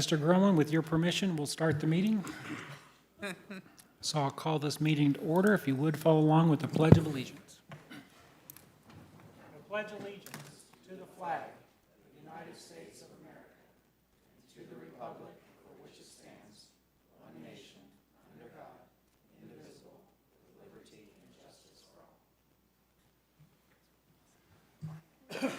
Mr. Grumman, with your permission, we'll start the meeting. So I'll call this meeting to order. If you would follow along with the Pledge of Allegiance. I pledge allegiance to the flag of the United States of America, and to the republic for which it stands, one nation, under God, indivisible, with liberty and justice for all.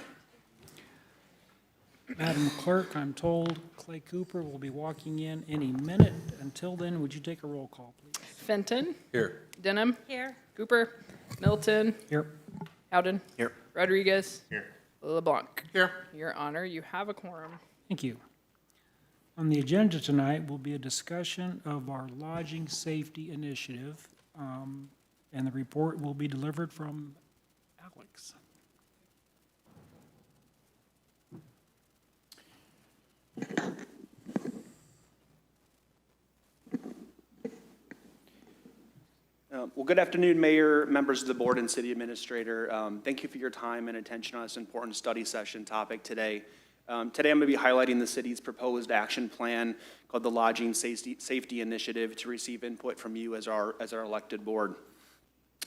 Madam Clerk, I'm told Clay Cooper will be walking in any minute. Until then, would you take a roll call, please? Fenton. Here. Denham. Here. Cooper. Milton. Here. Howden. Here. Rodriguez. Here. LeBlanc. Here. Your Honor, you have a quorum. Thank you. On the agenda tonight will be a discussion of our lodging safety initiative, and the report will be delivered from Alex. Well, good afternoon, Mayor, members of the board, and City Administrator. Thank you for your time and attention on this important study session topic today. Today, I'm going to be highlighting the city's proposed action plan called the Lodging Safety Initiative to receive input from you as our elected board.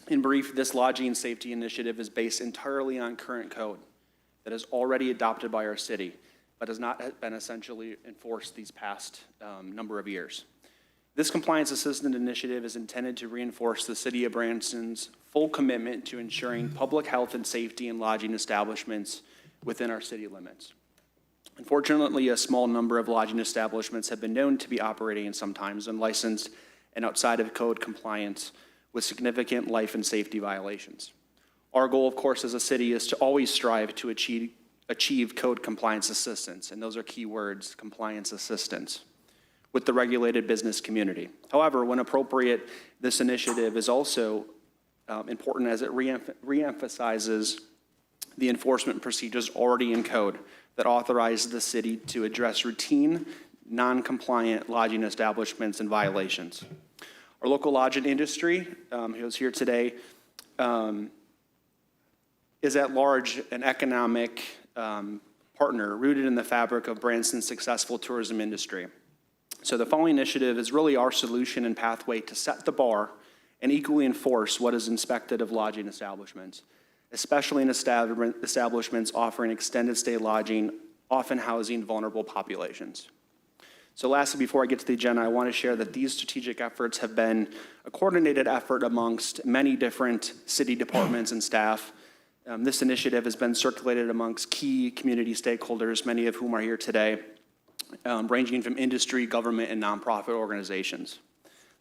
In brief, this Lodging Safety Initiative is based entirely on current code that is already adopted by our city, but has not been essentially enforced these past number of years. This Compliance Assistant Initiative is intended to reinforce the City of Branson's full commitment to ensuring public health and safety in lodging establishments within our city limits. Unfortunately, a small number of lodging establishments have been known to be operating sometimes unlicensed and outside of code compliance with significant life and safety violations. Our goal, of course, as a city is to always strive to achieve code compliance assistance, and those are key words, compliance assistance, with the regulated business community. However, when appropriate, this initiative is also important as it reemphasizes the enforcement procedures already in code that authorize the city to address routine, non-compliant lodging establishments and violations. Our local lodging industry, who's here today, is at large an economic partner rooted in the fabric of Branson's successful tourism industry. So the following initiative is really our solution and pathway to set the bar and equally enforce what is expected of lodging establishments, especially in establishments offering extended stay lodging, often housing vulnerable populations. So lastly, before I get to the agenda, I want to share that these strategic efforts have been a coordinated effort amongst many different city departments and staff. This initiative has been circulated amongst key community stakeholders, many of whom are here today, ranging from industry, government, and nonprofit organizations.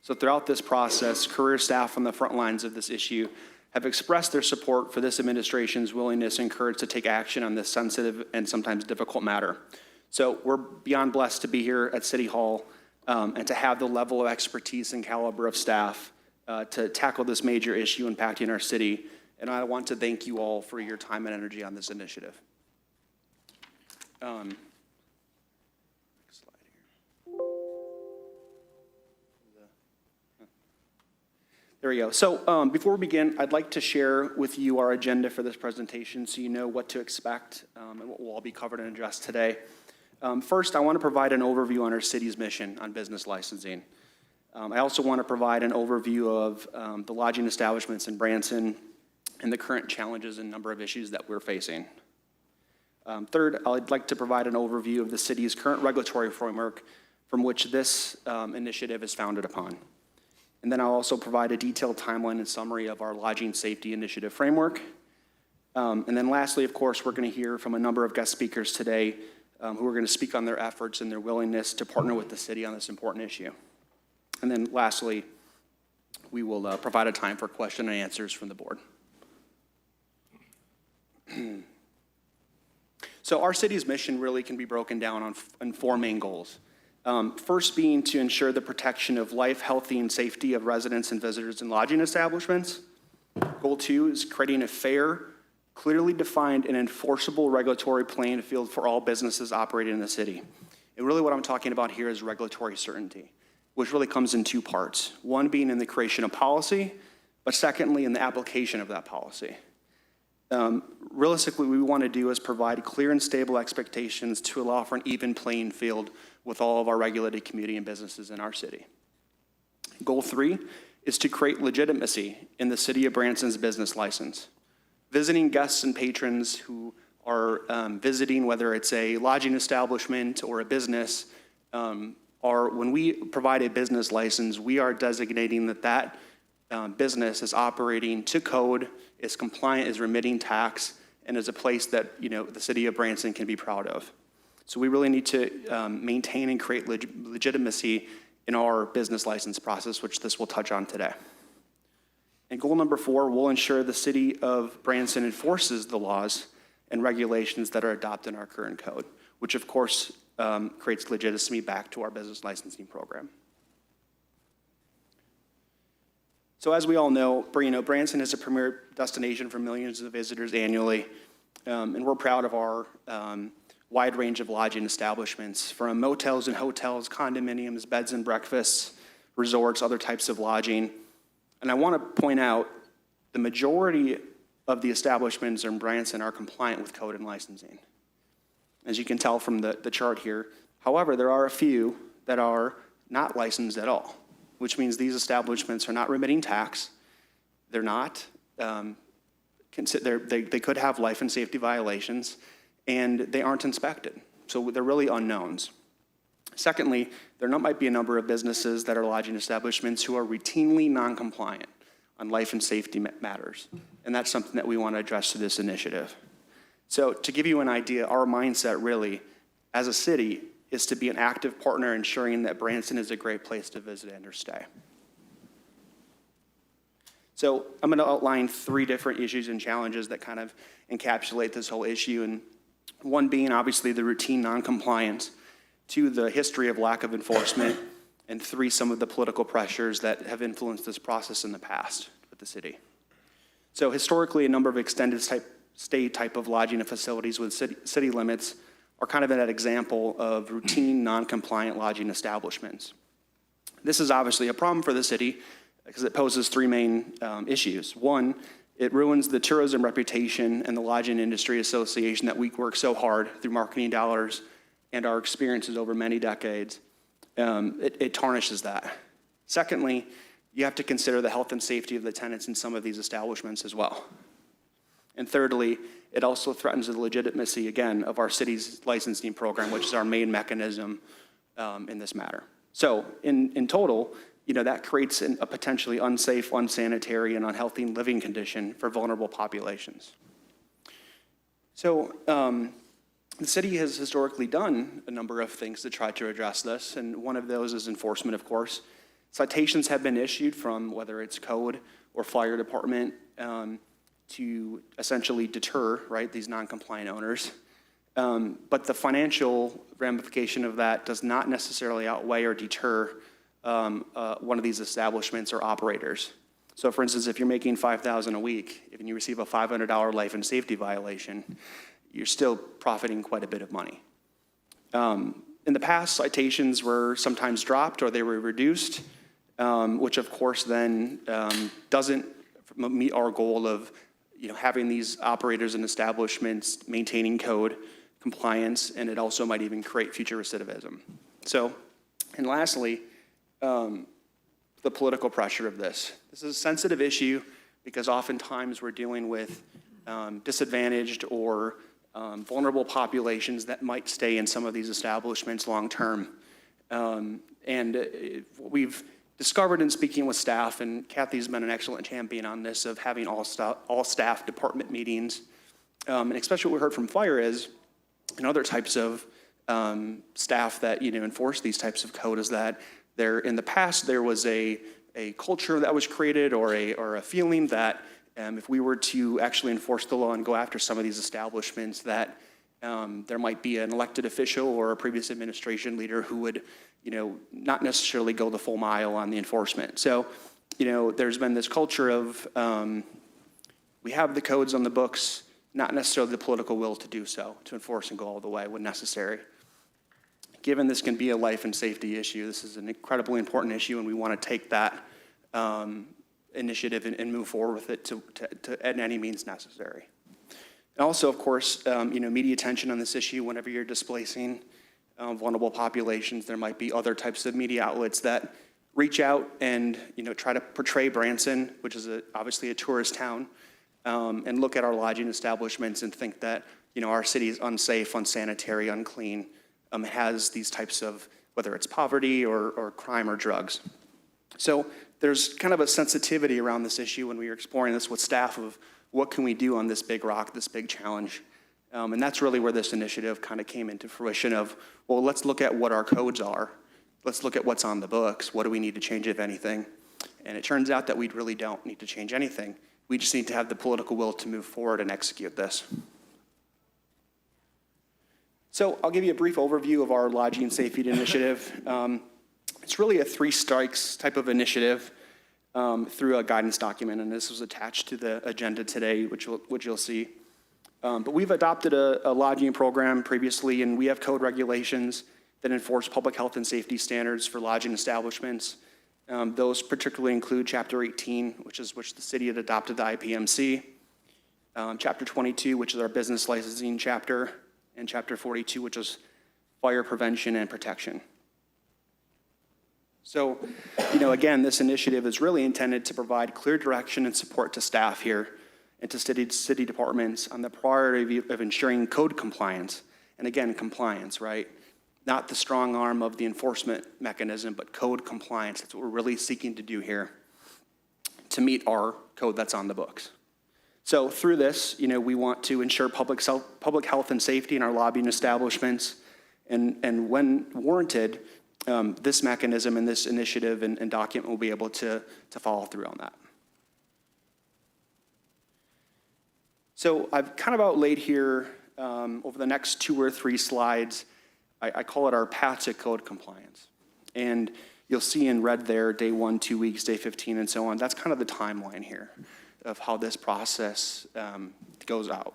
So throughout this process, career staff on the front lines of this issue have expressed their support for this administration's willingness and courage to take action on this sensitive and sometimes difficult matter. So we're beyond blessed to be here at City Hall and to have the level of expertise and caliber of staff to tackle this major issue impacting our city. And I want to thank you all for your time and energy on this initiative. There we go. So before we begin, I'd like to share with you our agenda for this presentation so you know what to expect and what will all be covered and addressed today. First, I want to provide an overview on our city's mission on business licensing. I also want to provide an overview of the lodging establishments in Branson and the current challenges and number of issues that we're facing. Third, I'd like to provide an overview of the city's current regulatory framework from which this initiative is founded upon. And then I'll also provide a detailed timeline and summary of our Lodging Safety Initiative framework. And then lastly, of course, we're going to hear from a number of guest speakers today who are going to speak on their efforts and their willingness to partner with the city on this important issue. And then lastly, we will provide a time for question and answers from the board. So our city's mission really can be broken down on four main goals. First being to ensure the protection of life, health, and safety of residents and visitors in lodging establishments. Goal 2 is creating a fair, clearly defined, and enforceable regulatory playing field for all businesses operating in the city. And really what I'm talking about here is regulatory certainty, which really comes in two parts. One being in the creation of policy, but secondly in the application of that policy. Realistically, what we want to do is provide clear and stable expectations to allow for an even playing field with all of our regulated community and businesses in our city. Goal 3 is to create legitimacy in the City of Branson's business license. Visiting guests and patrons who are visiting, whether it's a lodging establishment or a business, when we provide a business license, we are designating that business is operating to code, is compliant, is remitting tax, and is a place that the City of Branson can be proud of. So we really need to maintain and create legitimacy in our business license process, which this will touch on today. And goal number 4 will ensure the City of Branson enforces the laws and regulations that are adopted in our current code, which of course creates legitimacy back to our business licensing program. So as we all know, Branson is a premier destination for millions of visitors annually, and we're proud of our wide range of lodging establishments, from motels and hotels, condominiums, beds and breakfasts, resorts, other types of lodging. And I want to point out the majority of the establishments in Branson are compliant with code and licensing, as you can tell from the chart here. However, there are a few that are not licensed at all, which means these establishments are not remitting tax. They're not, they could have life and safety violations, and they aren't inspected. So they're really unknowns. Secondly, there might be a number of businesses that are lodging establishments who are routinely non-compliant on life and safety matters, and that's something that we want to address through this initiative. So to give you an idea, our mindset really, as a city, is to be an active partner ensuring that Branson is a great place to visit and or stay. So I'm going to outline 3 different issues and challenges that kind of encapsulate this whole issue, and one being obviously the routine non-compliance, 2, the history of lack of enforcement, and 3, some of the political pressures that have influenced this process in the past with the city. So historically, a number of extended stay type of lodging facilities with city limits are kind of that example of routine non-compliant lodging establishments. This is obviously a problem for the city because it poses 3 main issues. 1, it ruins the tourism reputation and the lodging industry association that we work so hard through marketing dollars and our experiences over many decades. It tarnishes that. Secondly, you have to consider the health and safety of the tenants in some of these establishments as well. And thirdly, it also threatens the legitimacy, again, of our city's licensing program, which is our main mechanism in this matter. So in total, that creates a potentially unsafe, unsanitary, and unhealthy living condition for vulnerable populations. So the city has historically done a number of things to try to address this, and one of those is enforcement, of course. Citations have been issued from whether it's code or fire department to essentially deter, these non-compliant owners. But the financial ramification of that does not necessarily outweigh or deter one of these establishments or operators. So for instance, if you're making $5,000 a week, if you receive a $500 life and safety violation, you're still profiting quite a bit of money. In the past, citations were sometimes dropped or they were reduced, which of course then doesn't meet our goal of having these operators and establishments maintaining code compliance, and it also might even create future recidivism. So, and lastly, the political pressure of this. This is a sensitive issue because oftentimes we're dealing with disadvantaged or vulnerable populations that might stay in some of these establishments long term. What we've discovered in speaking with staff, and Kathy's been an excellent champion on this, of having all staff department meetings, and especially what we heard from fire is, and other types of staff that enforce these types of code, is that in the past there was a culture that was created or a feeling that if we were to actually enforce the law and go after some of these establishments, that there might be an elected official or a previous administration leader who would not necessarily go the full mile on the enforcement. So there's been this culture of we have the codes on the books, not necessarily the political will to do so, to enforce and go all the way when necessary. Given this can be a life and safety issue, this is an incredibly important issue, and we want to take that initiative and move forward with it to at any means necessary. And also, of course, media attention on this issue whenever you're displacing vulnerable populations. There might be other types of media outlets that reach out and, try to portray Branson, which is obviously a tourist town, and look at our lodging establishments and think that, our city is unsafe, unsanitary, unclean, has these types of, whether it's poverty or crime or drugs. So there's kind of a sensitivity around this issue when we were exploring this with staff of what can we do on this big rock, this big challenge. And that's really where this initiative kind of came into fruition of, well, let's look at what our codes are. Let's look at what's on the books. What do we need to change, if anything? And it turns out that we really don't need to change anything. We just need to have the political will to move forward and execute this. So I'll give you a brief overview of our lodging safety initiative. It's really a 3 strikes type of initiative through a guidance document, and this was attached to the agenda today, which you'll see. But we've adopted a lodging program previously, and we have code regulations that enforce public health and safety standards for lodging establishments. Those particularly include Chapter 18, which the city had adopted the IPMC, Chapter 22, which is our business licensing chapter, and Chapter 42, which is fire prevention and protection. So, again, this initiative is really intended to provide clear direction and support to staff here and to city departments on the priority of ensuring code compliance. And again, compliance, right? Not the strong arm of the enforcement mechanism, but code compliance. That's what we're really seeking to do here to meet our code that's on the books. So through this, we want to ensure public health and safety in our lobbying establishments. And when warranted, this mechanism and this initiative and document will be able to follow through on that. So I've kind of outlaid here over the next 2 or 3 slides, I call it our path to code compliance. And you'll see in red there, day 1, 2 weeks, day 15, and so on. That's kind of the timeline here of how this process goes out.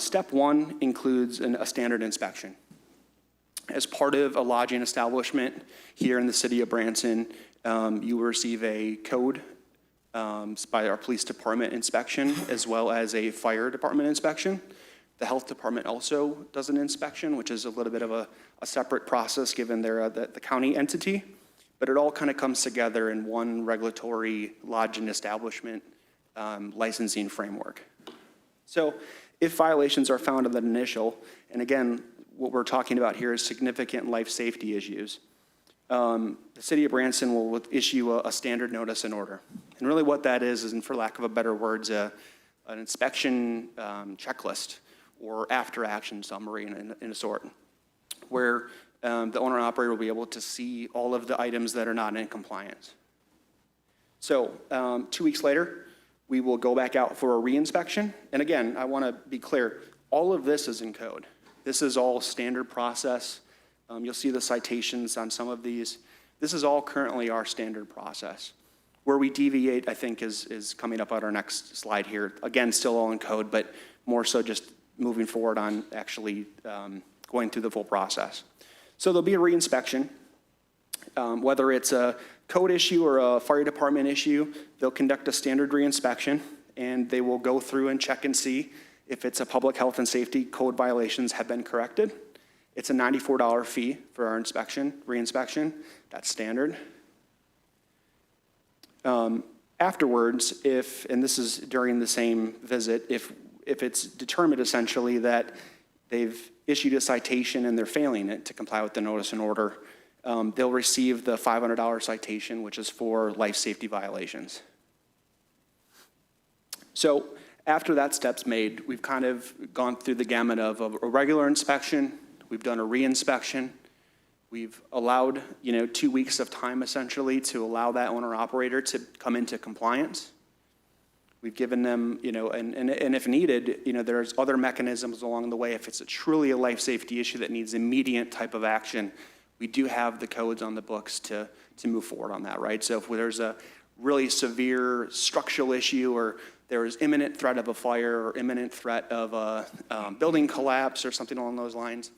Step 1 includes a standard inspection. As part of a lodging establishment here in the city of Branson, you will receive a code by our police department inspection, as well as a fire department inspection. The health department also does an inspection, which is a little bit of a separate process given they're the county entity, but it all kind of comes together in one regulatory lodging establishment licensing framework. So if violations are found in the initial, and again, what we're talking about here is significant life safety issues, the city of Branson will issue a standard notice and order. And really what that is, and for lack of a better words, an inspection checklist or after action summary in a sort, where the owner and operator will be able to see all of the items that are not in compliance. So 2 weeks later, we will go back out for a reinspection. And again, I want to be clear, all of this is in code. This is all standard process. You'll see the citations on some of these. This is all currently our standard process. Where we deviate, I think, is coming up on our next slide here. Again, still all in code, but more so just moving forward on actually going through the full process. So there'll be a reinspection. Whether it's a code issue or a fire department issue, they'll conduct a standard reinspection, and they will go through and check and see if it's a public health and safety code violations have been corrected. It's a $94 fee for our reinspection. That's standard. Afterwards, and this is during the same visit, if it's determined essentially that they've issued a citation and they're failing it to comply with the notice and order, they'll receive the $500 citation, which is for life safety violations. So after that step's made, we've kind of gone through the gamut of a regular inspection. We've done a reinspection. We've allowed 2 weeks of time essentially to allow that owner operator to come into compliance. We've given them, and if needed, there's other mechanisms along the way. If it's truly a life safety issue that needs immediate type of action, we do have the codes on the books to move forward on that, right? So if there's a really severe structural issue, or there is imminent threat of a fire or imminent threat of a building collapse or something along those lines,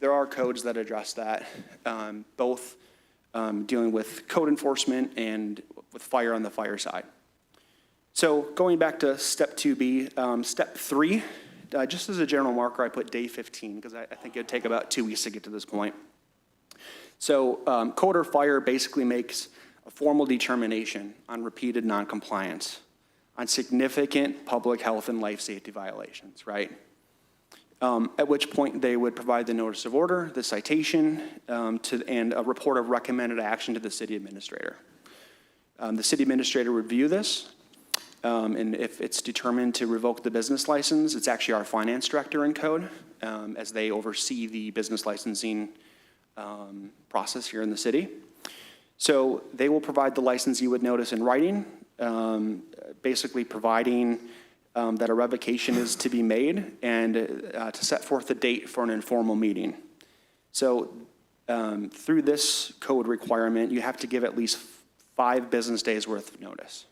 there are codes that address that, both dealing with code enforcement and with fire on the fire side. So going back to step 2B, step 3 just as a general marker, I put day 15, because I think it'd take about 2 weeks to get to this point. So code or fire basically makes a formal determination on repeated noncompliance, on significant public health and life safety violations, right? At which point they would provide the notice of order, the citation, and a report of recommended action to the city administrator. The city administrator would review this, and if it's determined to revoke the business license, it's actually our finance director in code, as they oversee the business licensing process here in the city. So they will provide the licensee with notice in writing, basically providing that a revocation is to be made and to set forth a date for an informal meeting. So through this code requirement, you have to give at least 5 business days worth of notice.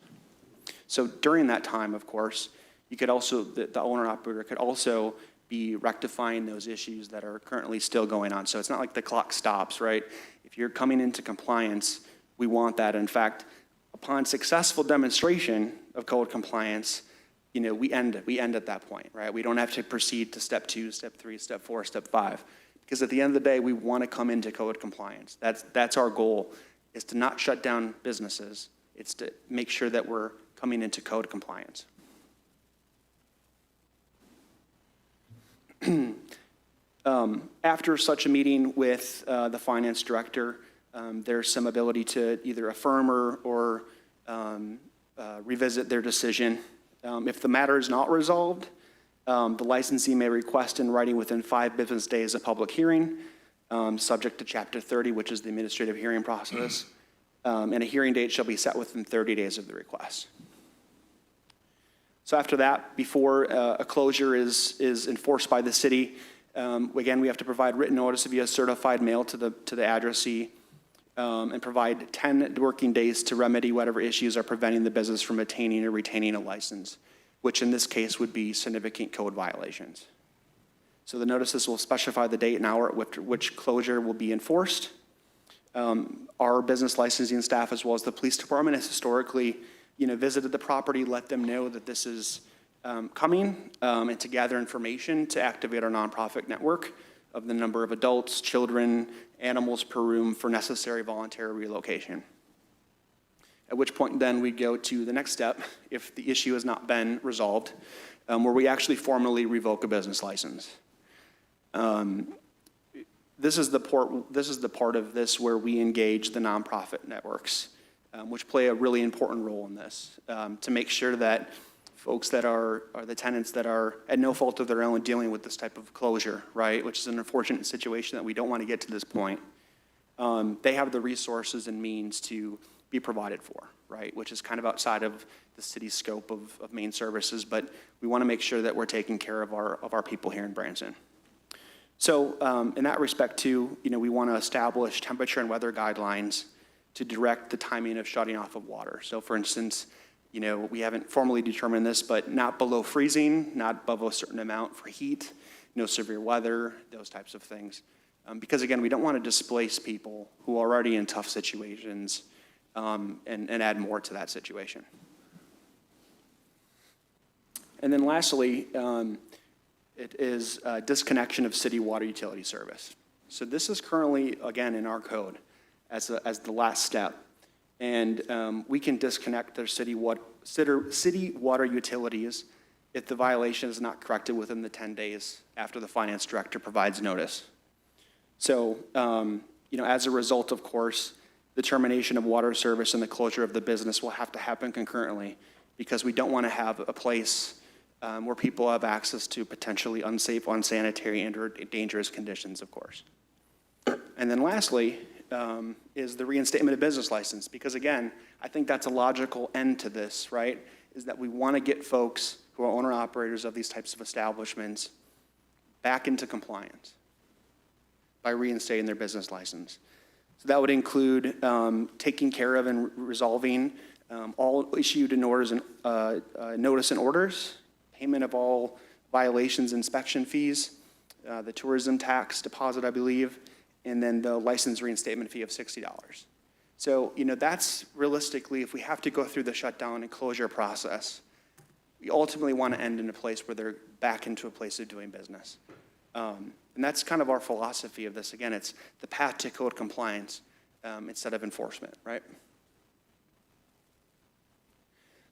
So during that time, of course, you could also, the owner operator could also be rectifying those issues that are currently still going on. So it's not like the clock stops, right? If you're coming into compliance, we want that. In fact, upon successful demonstration of code compliance, we end at that point, right? We don't have to proceed to step 2, step 3, step 4, step 5. Because at the end of the day, we want to come into code compliance. That's our goal, is to not shut down businesses. It's to make sure that we're coming into code compliance. After such a meeting with the finance director, there's some ability to either affirm or revisit their decision. If the matter is not resolved, the licensee may request in writing within 5 business days a public hearing, subject to Chapter 30, which is the administrative hearing process, and a hearing date shall be set within 30 days of the request. So after that, before a closure is enforced by the city, again, we have to provide written notice via certified mail to the addressee, and provide 10 working days to remedy whatever issues are preventing the business from attaining or retaining a license, which in this case would be significant code violations. So the notices will specify the date and hour at which closure will be enforced. Our business licensing staff, as well as the police department, has historically visited the property, let them know that this is coming, and to gather information to activate our nonprofit network of the number of adults, children, animals per room for necessary voluntary relocation. At which point then we go to the next step, if the issue has not been resolved, where we actually formally revoke a business license. This is the part of this where we engage the nonprofit networks, which play a really important role in this, to make sure that folks that are the tenants that are at no fault of their own dealing with this type of closure, right, which is an unfortunate situation that we don't want to get to this point. They have the resources and means to be provided for, right, which is kind of outside of the city's scope of main services, but we want to make sure that we're taking care of our people here in Branson. So in that respect too, we want to establish temperature and weather guidelines to direct the timing of shutting off of water. So for instance, we haven't formally determined this, but not below freezing, not above a certain amount for heat, no severe weather, those types of things. Because again, we don't want to displace people who are already in tough situations and add more to that situation. And then lastly, it is disconnection of city water utility service. So this is currently, again, in our code as the last step. And we can disconnect their city water utilities if the violation is not corrected within the 10 days after the finance director provides notice. So, as a result, of course, the termination of water service and the closure of the business will have to happen concurrently, because we don't want to have a place where people have access to potentially unsafe, unsanitary, and or dangerous conditions, of course. And then lastly, is the reinstatement of business license, because again, I think that's a logical end to this, right? Is that we want to get folks who are owner-operators of these types of establishments back into compliance by reinstating their business license. So that would include taking care of and resolving all issued in orders and notice and orders, payment of all violations, inspection fees, the tourism tax deposit, I believe, and then the license reinstatement fee of $60. So, that's realistically, if we have to go through the shutdown and closure process, we ultimately want to end in a place where they're back into a place of doing business. And that's kind of our philosophy of this. Again, it's the path to code compliance instead of enforcement, right?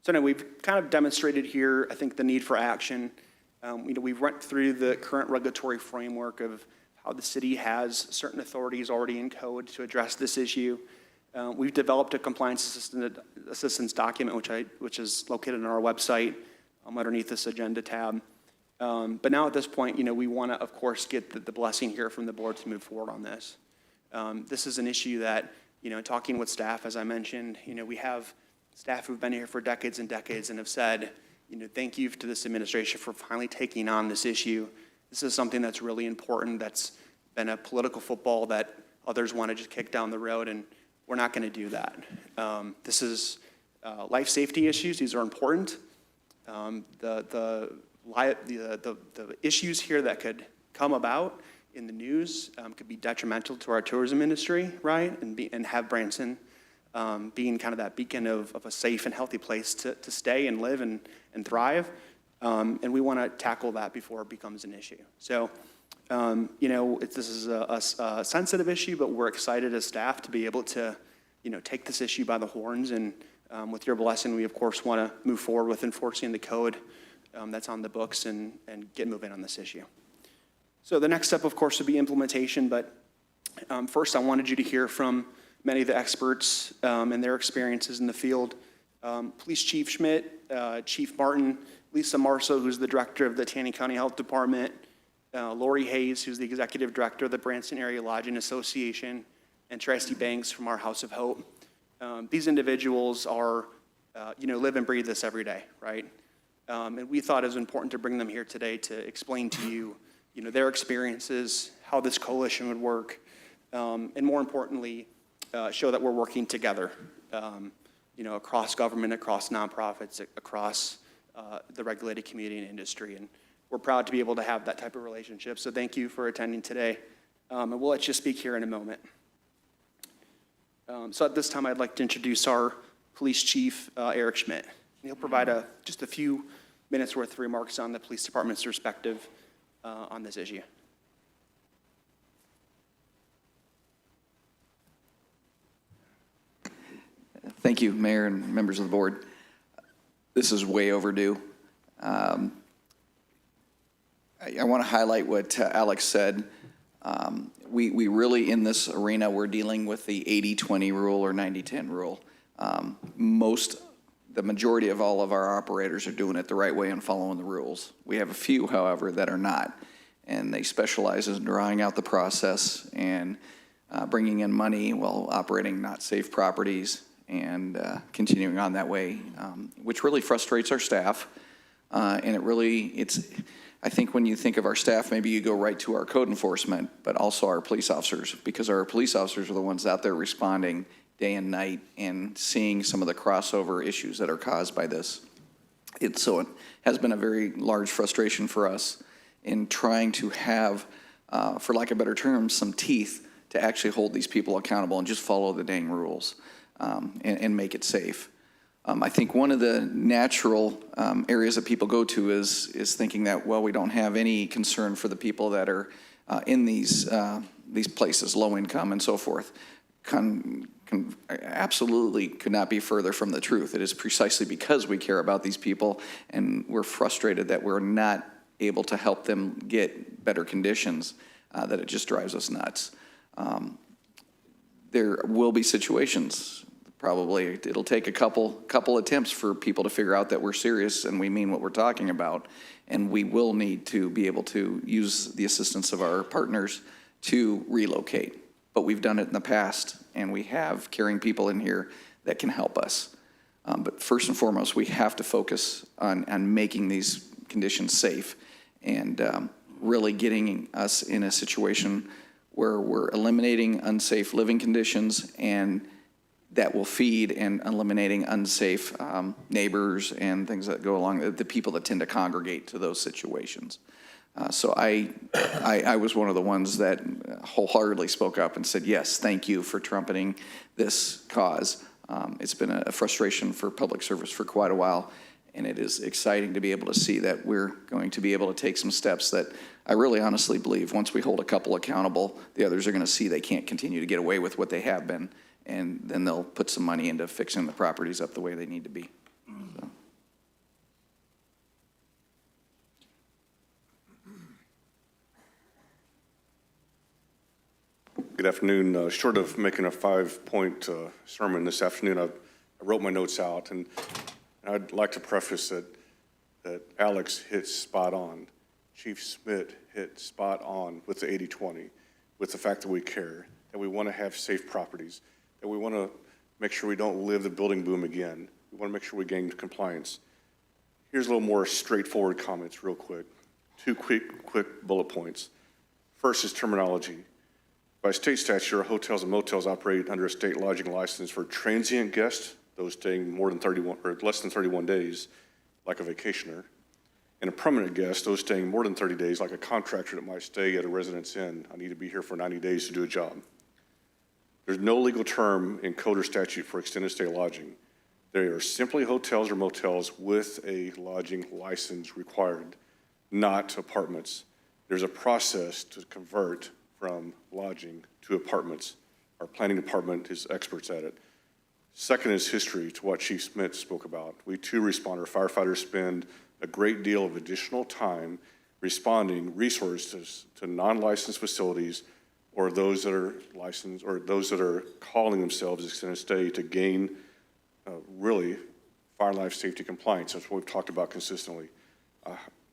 So anyway, we've kind of demonstrated here, I think, the need for action. We've went through the current regulatory framework of how the city has certain authorities already in code to address this issue. We've developed a compliance assistance document, which is located on our website underneath this agenda tab. But now at this point, we want to, of course, get the blessing here from the board to move forward on this. This is an issue that, talking with staff, as I mentioned, we have staff who've been here for decades and decades and have said, thank you to this administration for finally taking on this issue. This is something that's really important, that's been a political football that others want to just kick down the road, and we're not going to do that. This is life safety issues. These are important. The issues here that could come about in the news could be detrimental to our tourism industry, right? And have Branson being kind of that beacon of a safe and healthy place to stay and live and thrive. And we want to tackle that before it becomes an issue. So, this is a sensitive issue, but we're excited as staff to be able to, take this issue by the horns. And with your blessing, we, of course, want to move forward with enforcing the code that's on the books and get moving on this issue. So the next step, of course, would be implementation. But first, I wanted you to hear from many of the experts and their experiences in the field. Police Chief Schmidt, Chief Martin, Lisa Marceau, who's the director of the Taney County Health Department, Lori Hayes, who's the executive director of the Branson Area Lodging Association, and Tracy Banks from our House of Hope. These individuals are, live and breathe this every day, right? And we thought it was important to bring them here today to explain to you, their experiences, how this coalition would work, and more importantly, show that we're working together, across government, across nonprofits, across the regulated community and industry. And we're proud to be able to have that type of relationship. So thank you for attending today. And we'll let you speak here in a moment. So at this time, I'd like to introduce our Police Chief, Eric Schmidt. He'll provide just a few minutes worth of remarks on the police department's perspective on this issue. Thank you, Mayor and members of the board. This is way overdue. I want to highlight what Alex said. We really, in this arena, we're dealing with the 80-20 rule or 90-10 rule. The majority of all of our operators are doing it the right way and following the rules. We have a few, however, that are not, and they specialize in drawing out the process and bringing in money while operating not safe properties and continuing on that way, which really frustrates our staff. And I think when you think of our staff, maybe you go right to our code enforcement, but also our police officers, because our police officers are the ones out there responding day and night and seeing some of the crossover issues that are caused by this. So it has been a very large frustration for us in trying to have, for lack of better terms, some teeth to actually hold these people accountable and just follow the dang rules and make it safe. I think one of the natural areas that people go to is thinking that, well, we don't have any concern for the people that are in these places, low income and so forth. Absolutely could not be further from the truth. It is precisely because we care about these people and we're frustrated that we're not able to help them get better conditions that it just drives us nuts. There will be situations. Probably it'll take a couple attempts for people to figure out that we're serious and we mean what we're talking about, and we will need to be able to use the assistance of our partners to relocate. But we've done it in the past, and we have caring people in here that can help us. But first and foremost, we have to focus on making these conditions safe and really getting us in a situation where we're eliminating unsafe living conditions, and that will feed and eliminating unsafe neighbors and things that go along, the people that tend to congregate to those situations. So I was one of the ones that wholeheartedly spoke up and said, yes, thank you for trumpeting this cause. It's been a frustration for public service for quite a while, And it is exciting to be able to see that we're going to be able to take some steps that I really honestly believe once we hold a couple accountable, the others are going to see they can't continue to get away with what they have been, and then they'll put some money into fixing the properties up the way they need to be. So. Good afternoon. Short of making a 5-point sermon this afternoon, I wrote my notes out, and I'd like to preface that Alex hit spot on. Chief Smith hit spot on with the 80-20, with the fact that we care, that we want to have safe properties, that we want to make sure we don't live the building boom again. We want to make sure we gain compliance. Here's a little more straightforward comments real quick. 2 quick bullet points. First is terminology. By state statute, hotels and motels operate under a state lodging license for transient guests, those staying more than 31 or less than 31 days, like a vacationer, and a permanent guest, those staying more than 30 days, like a contractor that might stay at a residence inn. I need to be here for 90 days to do a job. There's no legal term in code or statute for extended stay lodging. They are simply hotels or motels with a lodging license required, not apartments. There's a process to convert from lodging to apartments. Our planning department is experts at it. Second is history, to what Chief Smith spoke about. We too responder, firefighters spend a great deal of additional time responding resources to non-licensed facilities or those that are licensed or those that are calling themselves extended stay to gain really fire and life safety compliance. That's what we've talked about consistently.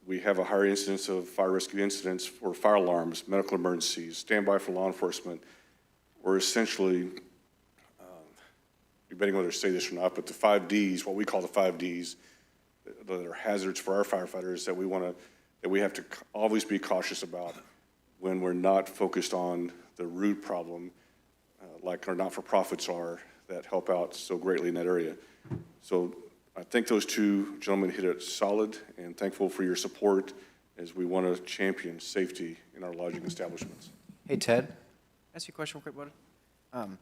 We have a higher incidence of fire rescue incidents for fire alarms, medical emergencies, standby for law enforcement. We're essentially, debating whether to say this or not, but the 5 Ds, what we call the 5 Ds, that are hazards for our firefighters that we have to always be cautious about when we're not focused on the root problem, like our not-for-profits are that help out so greatly in that area. So I think those 2 gentlemen hit it solid, and thankful for your support as we want to champion safety in our lodging establishments. Hey, Ted, can I ask you a question real quick, buddy?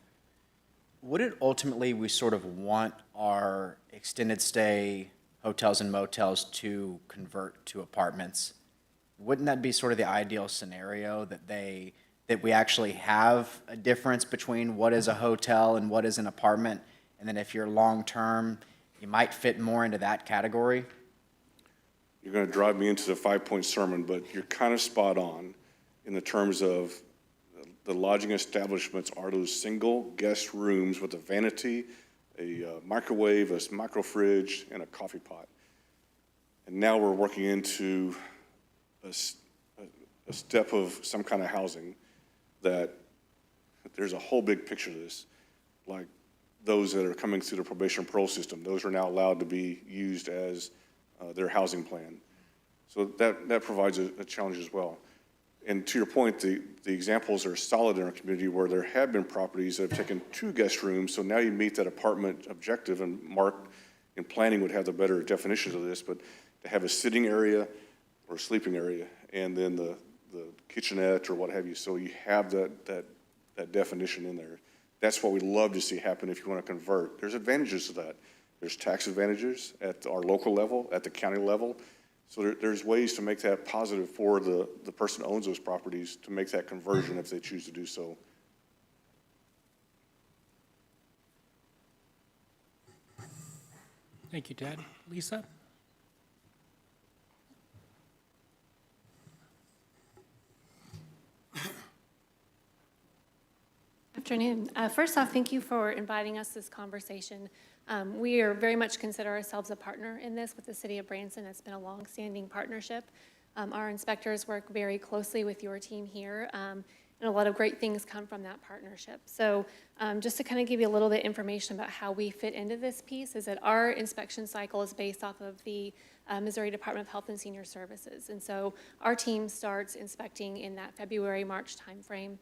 Would it ultimately we sort of want our extended stay hotels and motels to convert to apartments? Wouldn't that be sort of the ideal scenario that we actually have a difference between what is a hotel and what is an apartment? And then if you're long-term, you might fit more into that category? You're going to drive me into the 5-point sermon, but you're kind of spot on in the terms of the lodging establishments are those single guest rooms with a vanity, a microwave, a micro fridge, and a coffee pot. And now we're working into a step of some kind of housing that there's a whole big picture to this, like those that are coming through the probation and parole system. Those are now allowed to be used as their housing plan. So that provides a challenge as well. And to your point, the examples are solid in our community where there have been properties that have taken 2 guest rooms, so now you meet that apartment objective, and Mark in planning would have the better definitions of this, but to have a sitting area or a sleeping area, and then the kitchenette or what have you, so you have that definition in there. That's what we'd love to see happen if you want to convert. There's advantages to that. There's tax advantages at our local level, at the county level. So there's ways to make that positive for the person who owns those properties to make that conversion if they choose to do so. Thank you, Ted. Lisa? Afternoon. First off, thank you for inviting us to this conversation. We are very much consider ourselves a partner in this with the City of Branson. It's been a long-standing partnership. Our inspectors work very closely with your team here, and a lot of great things come from that partnership. So just to kind of give you a little bit of information about how we fit into this piece is that our inspection cycle is based off of the Missouri Department of Health and Senior Services. And so our team starts inspecting in that February-March timeframe.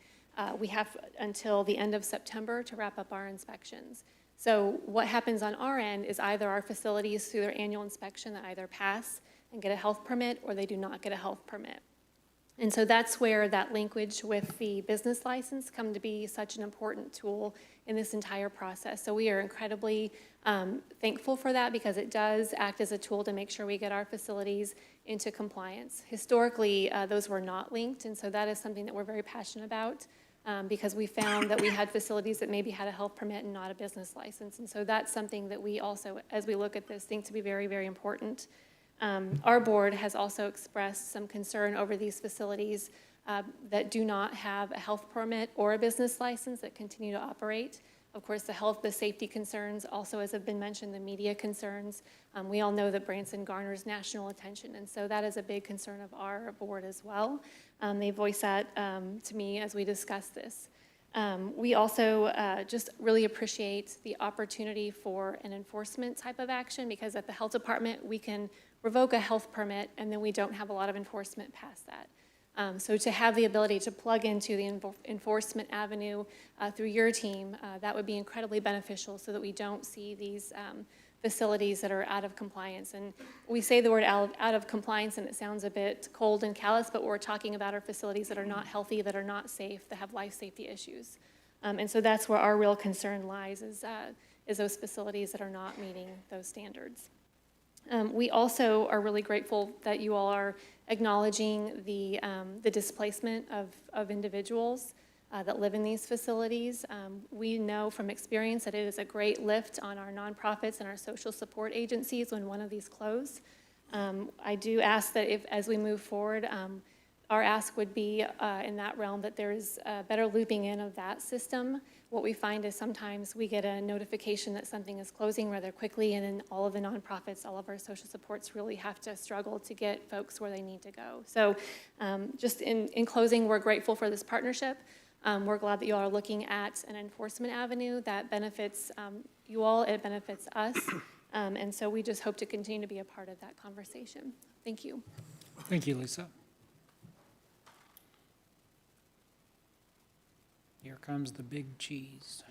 We have until the end of September to wrap up our inspections. So what happens on our end is either our facilities through their annual inspection that either pass and get a health permit or they do not get a health permit. And so that's where that linkage with the business license come to be such an important tool in this entire process. So we are incredibly thankful for that because it does act as a tool to make sure we get our facilities into compliance. Historically, those were not linked, and so that is something that we're very passionate about because we found that we had facilities that maybe had a health permit and not a business license. And so that's something that we also, as we look at this, think to be very, very important. Our board has also expressed some concern over these facilities that do not have a health permit or a business license that continue to operate. Of course, the safety concerns, also as have been mentioned, the media concerns. We all know that Branson garners national attention, and so that is a big concern of our board as well. They voiced that to me as we discussed this. We also just really appreciate the opportunity for an enforcement type of action because at the health department, we can revoke a health permit and then we don't have a lot of enforcement past that. So to have the ability to plug into the enforcement avenue through your team, that would be incredibly beneficial so that we don't see these facilities that are out of compliance. And we say the word out of compliance and it sounds a bit cold and callous, but what we're talking about are facilities that are not healthy, that are not safe, that have life safety issues. And so that's where our real concern lies is those facilities that are not meeting those standards. We also are really grateful that you all are acknowledging the displacement of individuals that live in these facilities. We know from experience that it is a great lift on our nonprofits and our social support agencies when one of these close. I do ask that as we move forward, our ask would be in that realm that there is better looping in of that system. What we find is sometimes we get a notification that something is closing rather quickly, and then all of the nonprofits, all of our social supports really have to struggle to get folks where they need to go. So just in closing, we're grateful for this partnership. We're glad that you all are looking at an enforcement avenue that benefits you all, it benefits us, and so we just hope to continue to be a part of that conversation. Thank you. Thank you, Lisa. Here comes the big cheese.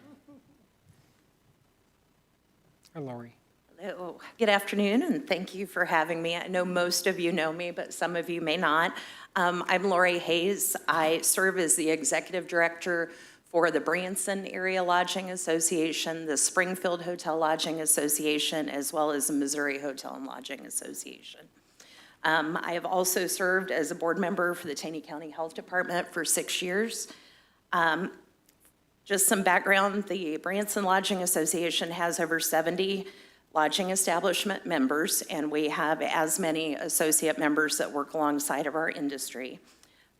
Hi, Lori. Hello. Good afternoon, and thank you for having me. I know most of you know me, but some of you may not. I'm Lori Hayes. I serve as the Executive Director for the Branson Area Lodging Association, the Springfield Hotel Lodging Association, as well as the Missouri Hotel and Lodging Association. I have also served as a board member for the Taney County Health Department for 6 years. Just some background, the Branson Lodging Association has over 70 lodging establishment members, and we have as many associate members that work alongside of our industry.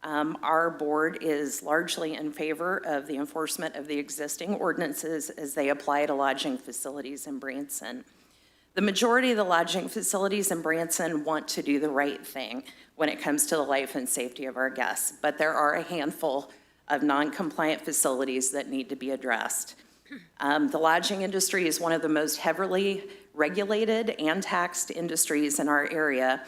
Our board is largely in favor of the enforcement of the existing ordinances as they apply to lodging facilities in Branson. The majority of the lodging facilities in Branson want to do the right thing when it comes to the life and safety of our guests, but there are a handful of non-compliant facilities that need to be addressed. The lodging industry is one of the most heavily regulated and taxed industries in our area.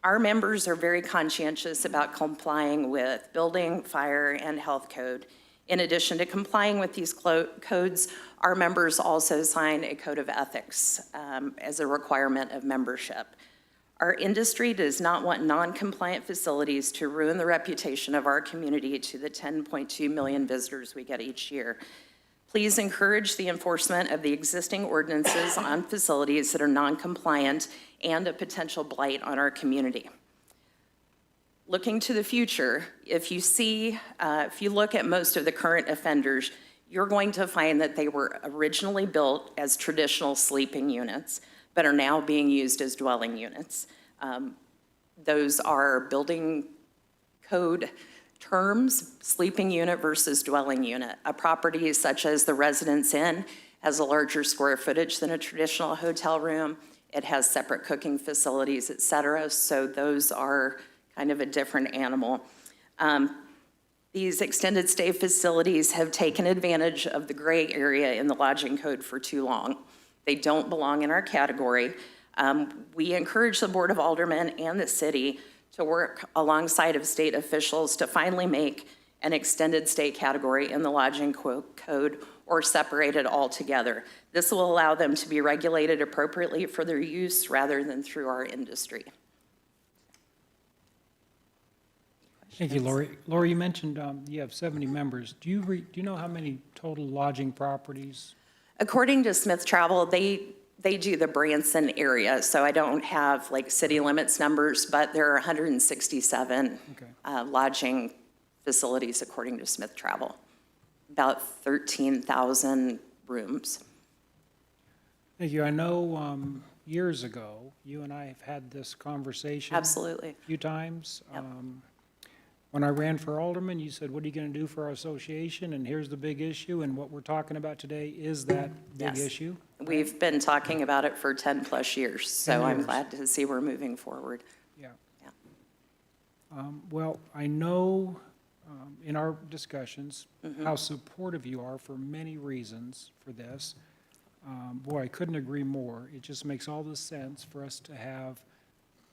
Our members are very conscientious about complying with building, fire, and health code. In addition to complying with these codes, our members also sign a code of ethics as a requirement of membership. Our industry does not want non-compliant facilities to ruin the reputation of our community to the 10.2 million visitors we get each year. Please encourage the enforcement of the existing ordinances on facilities that are non-compliant and a potential blight on our community. Looking to the future, if you look at most of the current offenders, you're going to find that they were originally built as traditional sleeping units, but are now being used as dwelling units. Those are building code terms, sleeping unit versus dwelling unit. A property such as the Residence Inn has a larger square footage than a traditional hotel room. It has separate cooking facilities, et cetera, so those are kind of a different animal. These extended stay facilities have taken advantage of the gray area in the lodging code for too long. They don't belong in our category. We encourage the Board of Aldermen and the city to work alongside of state officials to finally make an extended stay category in the lodging code or separate it altogether. This will allow them to be regulated appropriately for their use rather than through our industry. Thank you, Lori. Lori, you mentioned you have 70 members. Do you know how many total lodging properties? According to Smith Travel, they do the Branson area, so I don't have like city limits numbers, but there are 167 Okay. lodging facilities according to Smith Travel. About 13,000 rooms. Thank you. I know years ago, you and I have had this conversation. Absolutely. A few times. Yep. When I ran for alderman, you said, what are you going to do for our association? And here's the big issue, and what we're talking about today is that big Yes. issue. We've been talking about it for 10-plus years, so 10 I'm years. glad to see we're moving forward. Yeah. Yeah. Well, I know in our discussions Mm-hmm. how supportive you are for many reasons for this. Boy, I couldn't agree more. It just makes all the sense for us to have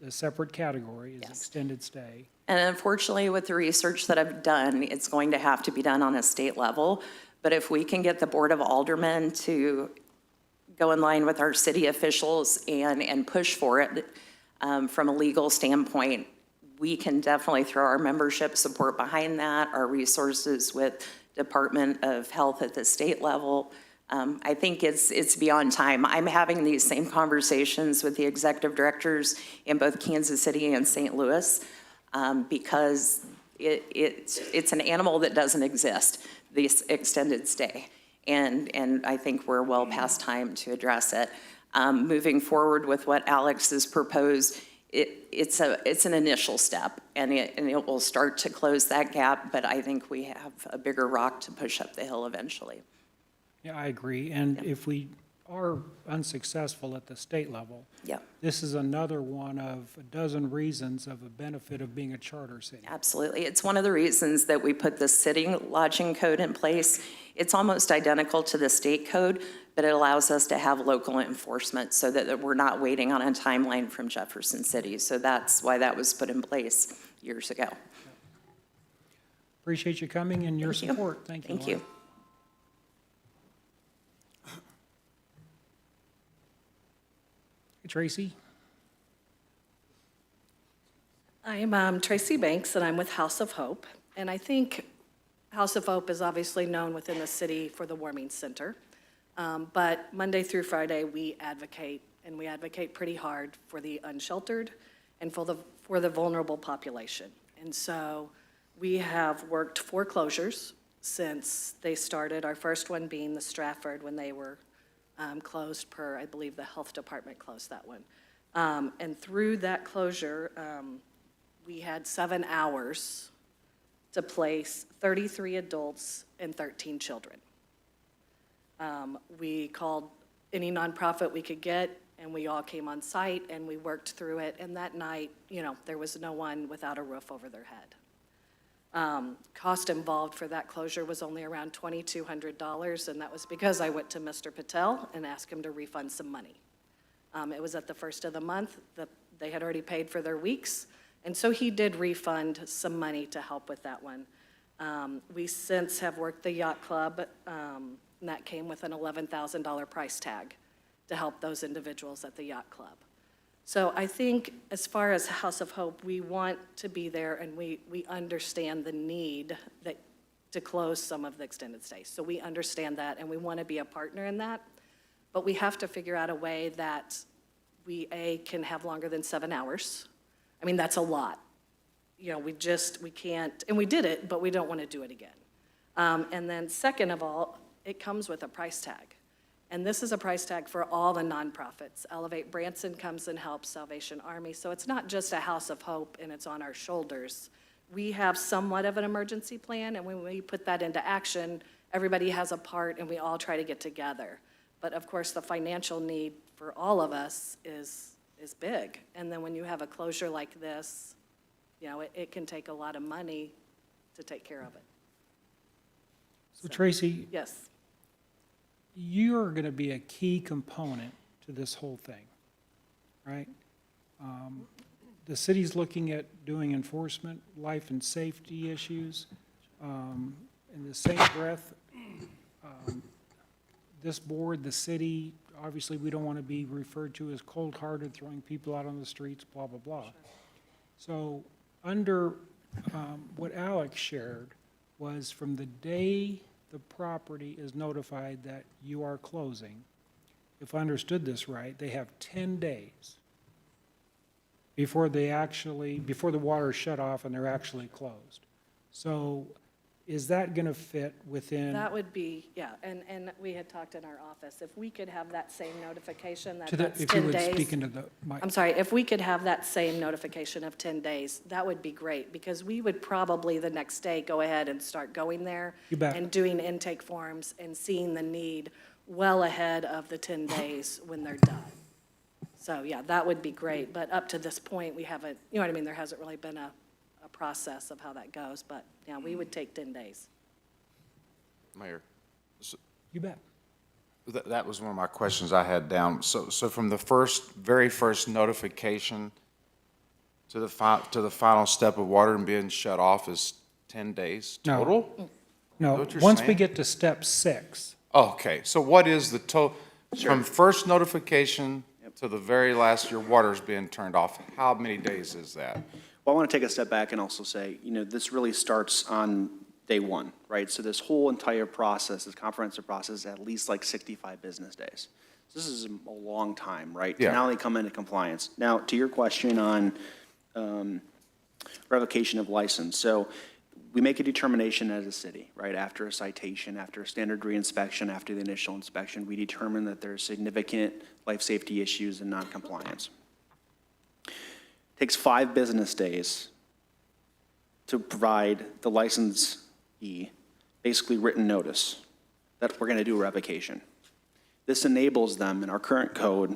a separate category as Yes. extended stay. And unfortunately, with the research that I've done, it's going to have to be done on a state level. But if we can get the Board of Aldermen to go in line with our city officials and push for it from a legal standpoint, we can definitely throw our membership support behind that, our resources with Department of Health at the state level. I think it's beyond time. I'm having these same conversations with the executive directors in both Kansas City and St. Louis because it's an animal that doesn't exist, this extended stay. And I think we're well past time to address it. Moving forward with what Alex has proposed, it's an initial step, and it will start to close that gap, but I think we have a bigger rock to push up the hill eventually. Yeah, I agree. And if we are unsuccessful at the state level, Yeah, this is another one of a dozen reasons of a benefit of being a charter city. absolutely. It's one of the reasons that we put the city lodging code in place. It's almost identical to the state code, but it allows us to have local enforcement so that we're not waiting on a timeline from Jefferson City. So that's why that was put in place years ago. Appreciate you coming and your Thank you. support. Thank you. Thank you. Laura. Hey, Tracy? I'm Tracy Banks, and I'm with House of Hope. And I think House of Hope is obviously known within the city for the warming center. But Monday through Friday, we advocate, and we advocate pretty hard for the unsheltered and for the vulnerable population. And so we have worked foreclosures since they started, our first one being the Stratford when they were closed per, I believe the health department closed that one. And through that closure, we had 7 hours to place 33 adults and 13 children. We called any nonprofit we could get, and we all came on site, and we worked through it. And that night, there was no one without a roof over their head. Cost involved for that closure was only around $2,200, and that was because I went to Mr. Patel and asked him to refund some money. It was at the first of the month. They had already paid for their weeks, and so he did refund some money to help with that one. We since have worked the yacht club, and that came with an $11,000 price tag to help those individuals at the yacht club. So I think as far as House of Hope, we want to be there, and we understand the need to close some of the extended stays. So we understand that, and we want to be a partner in that. But we have to figure out a way that we, can have longer than 7 hours. I mean, that's a lot. We can't, and we did it, but we don't want to do it again. And then second of all, it comes with a price tag. And this is a price tag for all the nonprofits. Elevate Branson comes and helps, Salvation Army. So it's not just a House of Hope and it's on our shoulders. We have somewhat of an emergency plan, and when we put that into action, everybody has a part and we all try to get together. But of course, the financial need for all of us is big. And then when you have a closure like this, it can take a lot of money to take care of it. So Tracy, Yes. you're going to be a key component to this whole thing, right? The city's looking at doing enforcement, life and safety issues. In the same breath, this board, the city, obviously, we don't want to be referred to as cold-hearted, throwing people out on the streets, blah, blah, blah. So under what Alex shared was from the day the property is notified that you are closing, if I understood this right, they have 10 days before before the water is shut off and they're actually closed. So is that going to fit within? That would be, yeah, and we had talked in our office, if we could have that same notification, To that's if you 10 would days. speak into the mic. I'm sorry, if we could have that same notification of 10 days, that would be great, because we would probably the next day go ahead and start going there. You bet. And doing intake forms and seeing the need well ahead of the 10 days when they're done. So, yeah, that would be great, but up to this point, we haven't, you know what I mean, there hasn't really been a process of how that goes, but, yeah, we would take 10 days. Mayor, You bet. that was one of my questions I had down. So from the very first notification to the final step of water and being shut off is 10 days No. total? No, what you're once we saying? get to step 6, Oh, okay, so what is the from first notification to the very last, your water's being turned off, how many days is that? Well, I want to take a step back and also say, this really starts on day one, right? So this whole entire process, this comprehensive process, is at least like 65 business days. So this is a long time, right? Yeah. To now they come into compliance. Now, to your question on revocation of license. So we make a determination as a city, right? After a citation, after a standard reinspection, after the initial inspection, we determine that there's significant life safety issues and noncompliance. Takes 5 business days to provide the licensee basically written notice that we're going to do a revocation. This enables them in our current code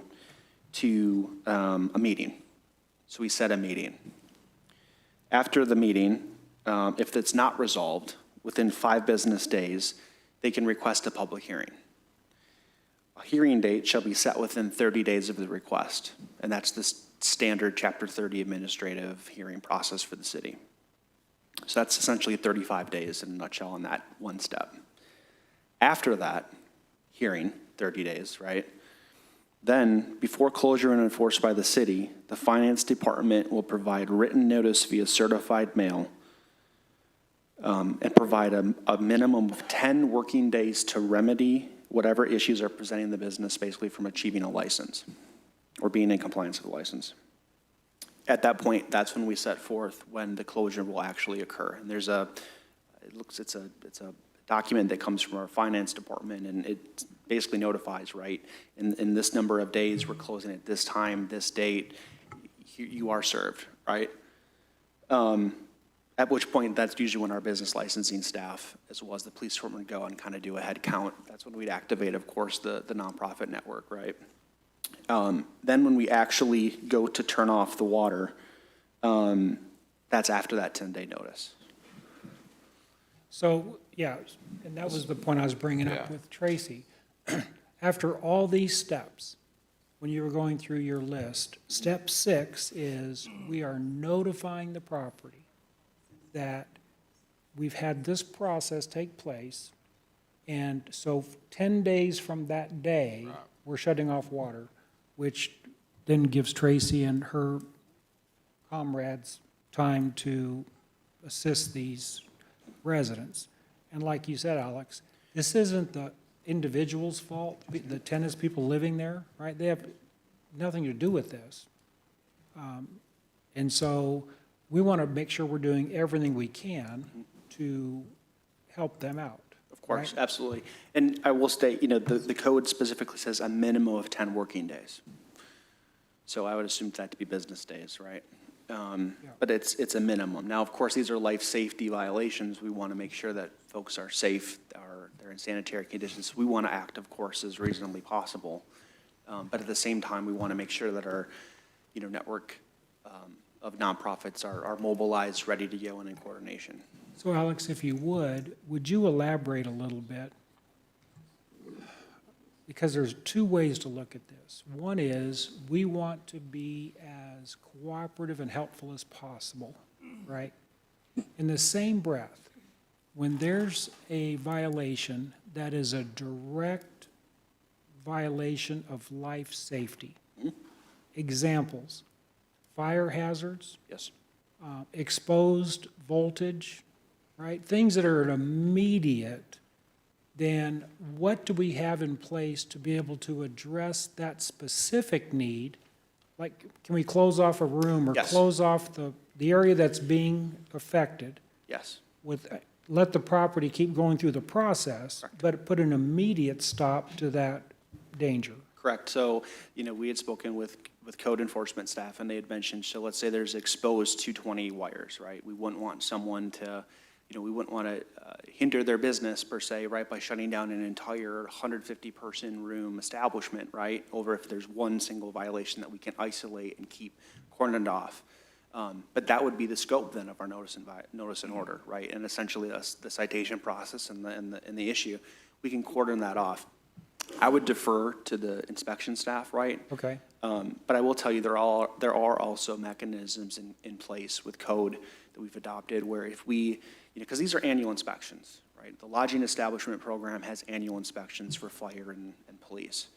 to a meeting. So we set a meeting. After the meeting, if it's not resolved within 5 business days, they can request a public hearing. A hearing date shall be set within 30 days of the request, and that's the standard Chapter 30 administrative hearing process for the city. So that's essentially 35 days in a nutshell on that one step. After that hearing, 30 days, right? Then, before closure and enforced by the city, the finance department will provide written notice via certified mail and provide a minimum of 10 working days to remedy whatever issues are presenting the business basically from achieving a license or being in compliance with the license. At that point, that's when we set forth when the closure will actually occur. And it's a document that comes from our finance department, and it basically notifies, right, in this number of days, we're closing at this time, this date, you are served, right? At which point, that's usually when our business licensing staff, as well as the police department, go and kind of do a head count. That's when we'd activate, of course, the nonprofit network, right? Then when we actually go to turn off the water, that's after that 10-day notice. So, yeah, and that was the point I was bringing up Yeah. with Tracy. After all these steps, when you were going through your list, step 6 is we are notifying the property that we've had this process take place, and so 10 days from that day, we're shutting off water, which then gives Tracy and her comrades time to assist these residents. And like you said, Alex, this isn't the individual's fault, the tenants, people living there, right? They have nothing to do with this. And so we want to make sure we're doing everything we can to help them out. Of course, right? absolutely. And I will state, the code specifically says a minimum of 10 working days. So I would assume that to be business days, right? But it's a minimum. Now, of course, these are life safety violations. We want to make sure that folks are safe, they're in sanitary conditions. We want to act, of course, as reasonably possible. But at the same time, we want to make sure that our, network of nonprofits are mobilized, ready to go, and in coordination. So Alex, if you would you elaborate a little bit? Because there's 2 ways to look at this. One is we want to be as cooperative and helpful as possible, right? In the same breath, when there's a violation that is a direct violation of life safety, examples, fire hazards, Yes. exposed voltage, right? Things that are immediate, then what do we have in place to be able to address that specific need? Like, can we close off a room or Yes. close off the area that's being affected Yes. with, let the property keep going through the process, but put an immediate stop to that danger? Correct. So, we had spoken with code enforcement staff, and they had mentioned, so let's say there's exposed 220 wires, right? We wouldn't want someone to, we wouldn't want to hinder their business per se, right, by shutting down an entire 150-person room establishment, right, over if there's one single violation that we can isolate and keep cordoned off. But that would be the scope then of our notice and order, right? And essentially the citation process and the issue, we can cordon that off. I would defer to the inspection staff, right? Okay. But I will tell you, there are also mechanisms in place with code that we've adopted where if we, because these are annual inspections, right? The lodging establishment program has annual inspections for fire and police,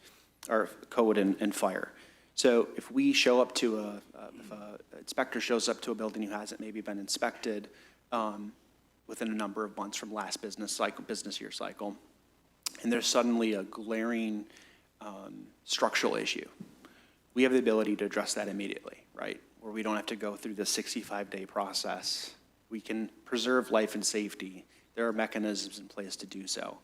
or code and fire. So if we show up to if an inspector shows up to a building who hasn't maybe been inspected within a number of months from last business year cycle, and there's suddenly a glaring structural issue, we have the ability to address that immediately, right? Where we don't have to go through the 65-day process. We can preserve life and safety. There are mechanisms in place to do so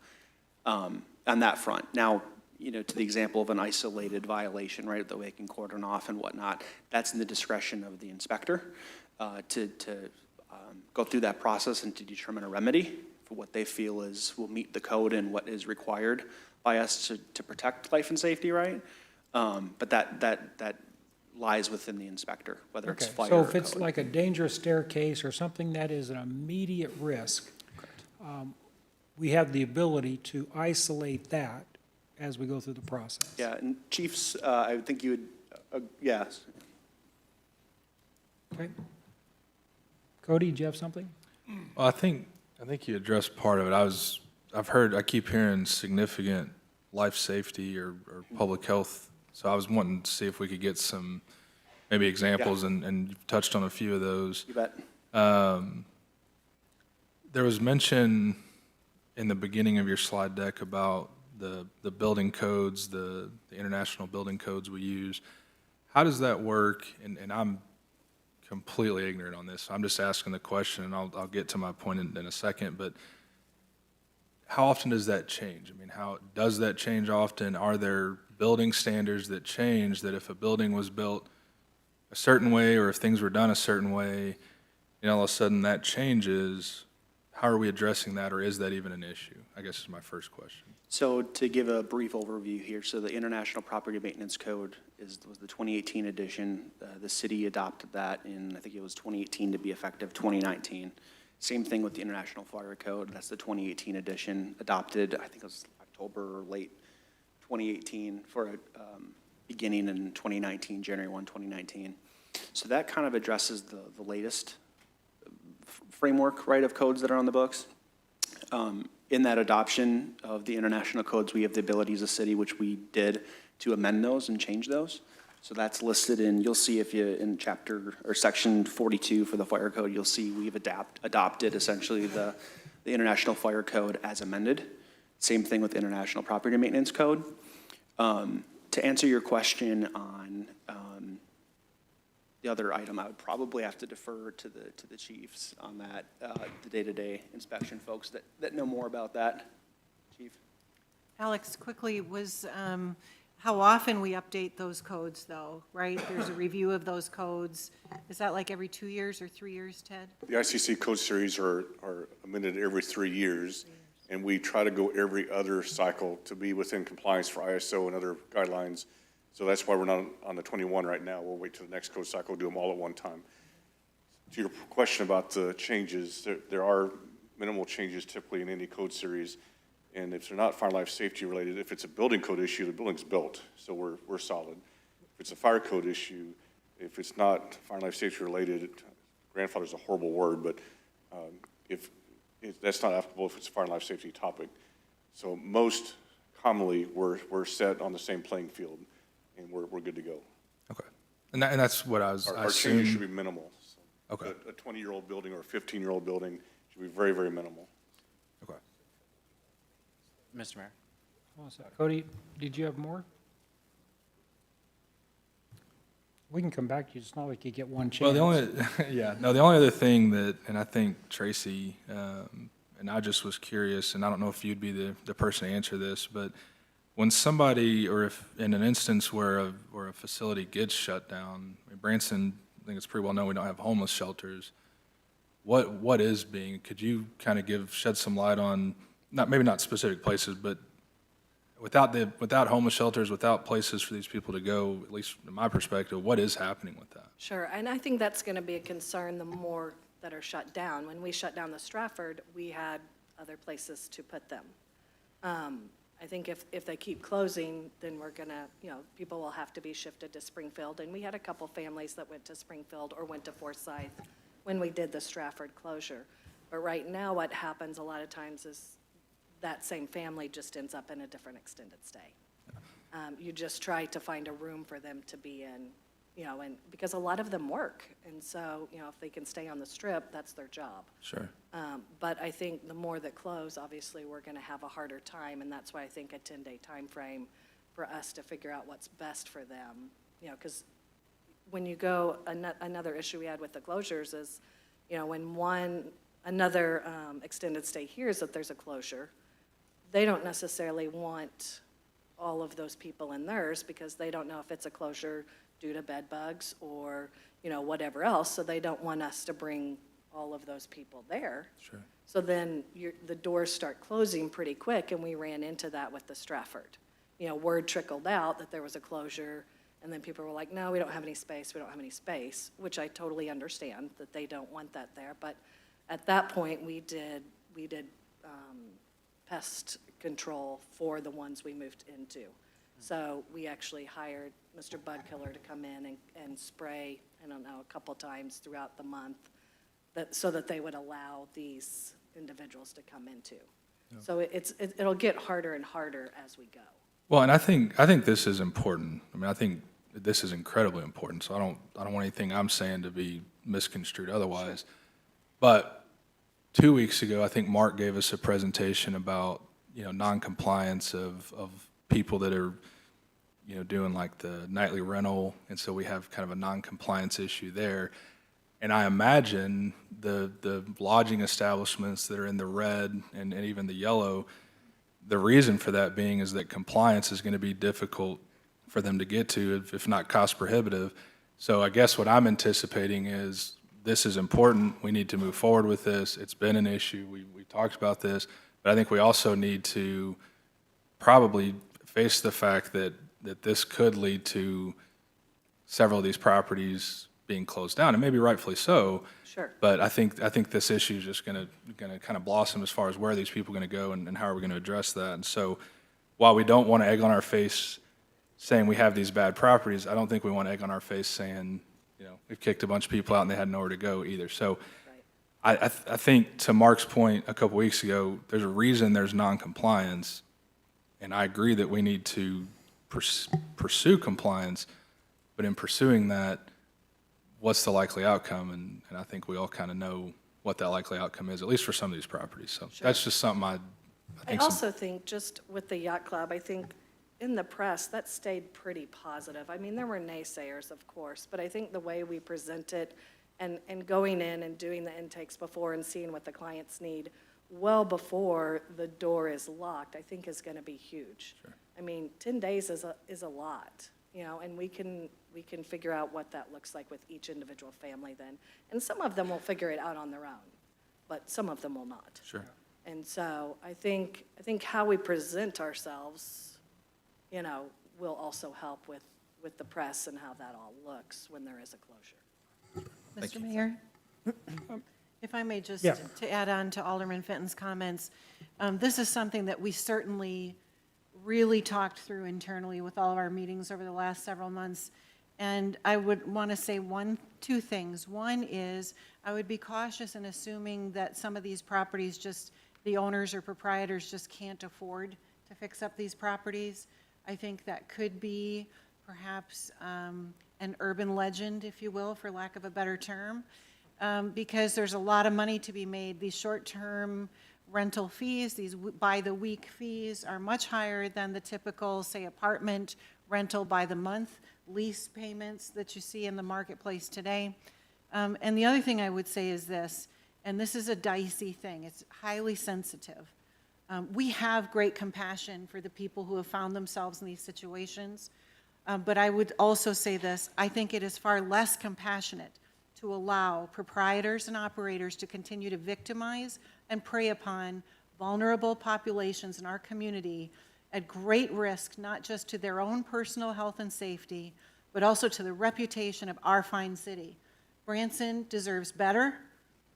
on that front. Now, to the example of an isolated violation, right, that we can cordon off and whatnot, that's in the discretion of the inspector to go through that process and to determine a remedy for what they feel will meet the code and what is required by us to protect life and safety, right? But that lies within the inspector, whether it's Okay, fire so or if it's code. like a dangerous staircase or something that is an immediate risk, we have the ability to isolate that as we go through the process. Yeah, and chiefs, I think you would, yes. Okay. Cody, do you have something? Well, I think you addressed part of it. I keep hearing significant life safety or public health. So I was wanting to see if we could get some maybe examples, and you've touched on a few of those. You bet. There was mention in the beginning of your slide deck about the building codes, the international building codes we use. How does that work? And I'm completely ignorant on this. I'm just asking the question, and I'll get to my point in a second. But how often does that change? I mean, how does that change often? Are there building standards that change, that if a building was built a certain way or if things were done a certain way, all of a sudden that changes? How are we addressing that, or is that even an issue? I guess is my first question. So to give a brief overview here, so the International Property Maintenance Code was the 2018 edition. The city adopted that in, I think it was 2018 to be effective 2019. Same thing with the International Fire Code. That's the 2018 edition, adopted, I think it was October or late 2018 for a beginning in 2019, January 1, 2019. So that kind of addresses the latest framework, right, of codes that are on the books. In that adoption of the international codes, we have the ability as a city, which we did, to amend those and change those. So that's listed in, you'll see if you, in chapter or section 42 for the fire code, you'll see we've adopted essentially the international fire code as amended. Same thing with the international property maintenance code. To answer your question on the other item, I would probably have to defer to the chiefs on that, the day-to-day inspection folks that know more about that. Chief? Alex, quickly, how often we update those codes, though, right? There's a review of those codes. Is that like every 2 years or 3 years, Ted? The ICC code series are amended every 3 years, and we try to go every other cycle to be within compliance for ISO and other guidelines. So that's why we're not on the 21 right now. We'll wait till the next code cycle, do them all at one time. To your question about the changes, there are minimal changes typically in any code series. And if they're not fire life safety related, if it's a building code issue, the building's built, so we're solid. If it's a fire code issue, if it's not fire life safety related, grandfather is a horrible word, but if that's not applicable if it's a fire and life safety topic. So most commonly, we're set on the same playing field, and we're good to go. Okay. And that's what I was, I Our changes should assumed, be minimal. So. Okay. A 20-year-old building or a 15-year-old building should be very, very minimal. Okay. Mr. Mayor? Hold on a sec. Cody, did you have more? We can come back to you. It's not like you get one chance. Well, the only, yeah, no, the only other thing that, and I think Tracy, and I just was curious, and I don't know if you'd be the person to answer this, but when somebody, or if in an instance where a facility gets shut down, I mean, Branson, I think it's pretty well known we don't have homeless shelters. What is being, could you kind of shed some light on, maybe not specific places, but without homeless shelters, without places for these people to go, at least in my perspective, what is happening with that? Sure, and I think that's going to be a concern the more that are shut down. When we shut down the Stratford, we had other places to put them. I think if they keep closing, then we're going to, people will have to be shifted to Springfield. And we had a couple families that went to Springfield or went to Forsyth when we did the Stratford closure. But right now, what happens a lot of times is that same family just ends up in a different extended stay. You just try to find a room for them to be in, and because a lot of them work. And so, if they can stay on the Strip, that's their job. Sure. But I think the more that close, obviously, we're going to have a harder time, and that's why I think a 10-day time frame for us to figure out what's best for them. Because when you go, another issue we had with the closures is, when another extended stay hears that there's a closure, they don't necessarily want all of those people in theirs because they don't know if it's a closure due to bed bugs or, whatever else. So they don't want us to bring all of those people there. Sure. So then the doors start closing pretty quick, and we ran into that with the Stratford. Word trickled out that there was a closure, and then people were like, no, we don't have any space, which I totally understand that they don't want that there. But at that point, we did pest control for the ones we moved into. So we actually hired Mr. Bug Killer to come in and spray, I don't know, a couple times throughout the month, so that they would allow these individuals to come into. So it'll get harder and harder as we go. Well, and I think this is important. I mean, I think this is incredibly important. So I don't want anything I'm saying to be misconstrued otherwise. Sure. But 2 weeks ago, I think Mark gave us a presentation about non-compliance of people that are doing like the nightly rental, and so we have kind of a non-compliance issue there. And I imagine the lodging establishments that are in the red and even the yellow, the reason for that being is that compliance is going to be difficult for them to get to, if not cost prohibitive. So I guess what I'm anticipating is this is important. We need to move forward with this. It's been an issue. We talked about this, but I think we also need to probably face the fact that this could lead to several of these properties being closed down, and maybe rightfully so. Sure. But I think this issue is just going to kind of blossom as far as where are these people going to go and how are we going to address that. And so while we don't want to egg on our face saying we have these bad properties, I don't think we want to egg on our face saying, we've kicked a bunch of people out and they had nowhere to go either. So right. I think to Mark's point a couple weeks ago, there's a reason there's non-compliance, and I agree that we need to pursue compliance, but in pursuing that, what's the likely outcome? And I think we all kind of know what that likely outcome is, at least for some of these properties. So Sure. That's just something I think. I also think just with the yacht club, I think in the press, that stayed pretty positive. I mean, there were naysayers, of course, but I think the way we present it and going in and doing the intakes before and seeing what the clients need well before the door is locked, I think is going to be huge. Sure. I mean, 10 days is a lot, and we can figure out what that looks like with each individual family then. And some of them will figure it out on their own, but some of them will not. Sure. And so I think how we present ourselves, will also help with the press and how that all looks when there is a closure. Mr. Mayor? If I may just, Yeah. to add on to Alderman Fenton's comments, this is something that we certainly really talked through internally with all of our meetings over the last several months. And I would want to say two things. One is I would be cautious in assuming that some of these properties the owners or proprietors just can't afford to fix up these properties. I think that could be perhaps an urban legend, if you will, for lack of a better term. because there's a lot of money to be made. These short-term rental fees, these by-the-week fees are much higher than the typical, say, apartment rental by the month lease payments that you see in the marketplace today. And the other thing I would say is this, and this is a dicey thing, it's highly sensitive. We have great compassion for the people who have found themselves in these situations, but I would also say this, I think it is far less compassionate to allow proprietors and operators to continue to victimize and prey upon vulnerable populations in our community at great risk, not just to their own personal health and safety, but also to the reputation of our fine city. Branson deserves better.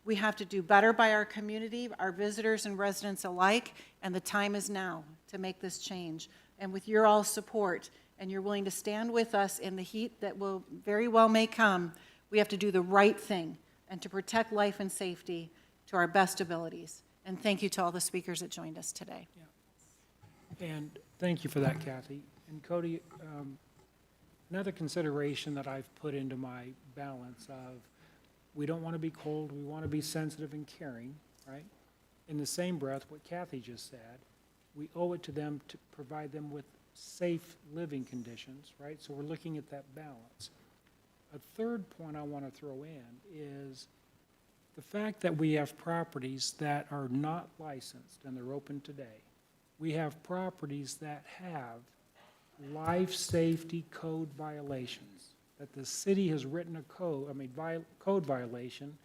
We have to do better by our community, our visitors and residents alike, and the time is now to make this change. And with your all support, and you're willing to stand with us in the heat that will very well may come, we have to do the right thing and to protect life and safety to our best abilities. And thank you to all the speakers that joined us today. And thank you for that, Kathy. And Cody, another consideration that I've put into my balance of, we don't want to be cold, we want to be sensitive and caring, right? In the same breath, what Kathy just said, we owe it to them to provide them with safe living conditions, right? So we're looking at that balance. A third point I want to throw in is the fact that we have properties that are not licensed and they're open today. We have properties that have life safety code violations, that the city has written a code violation,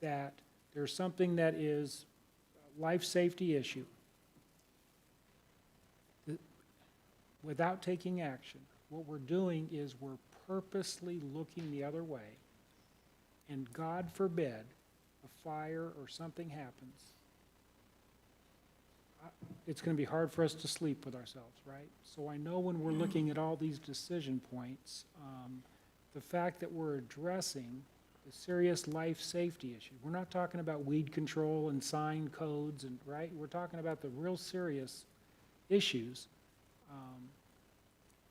that there's something that is a life safety issue. Without taking action, what we're doing is we're purposely looking the other way, and God forbid a fire or something happens, it's going to be hard for us to sleep with ourselves, right? So I know when we're looking at all these decision points, the fact that we're addressing the serious life safety issue. We're not talking about weed control and sign codes, and right? We're talking about the real serious issues.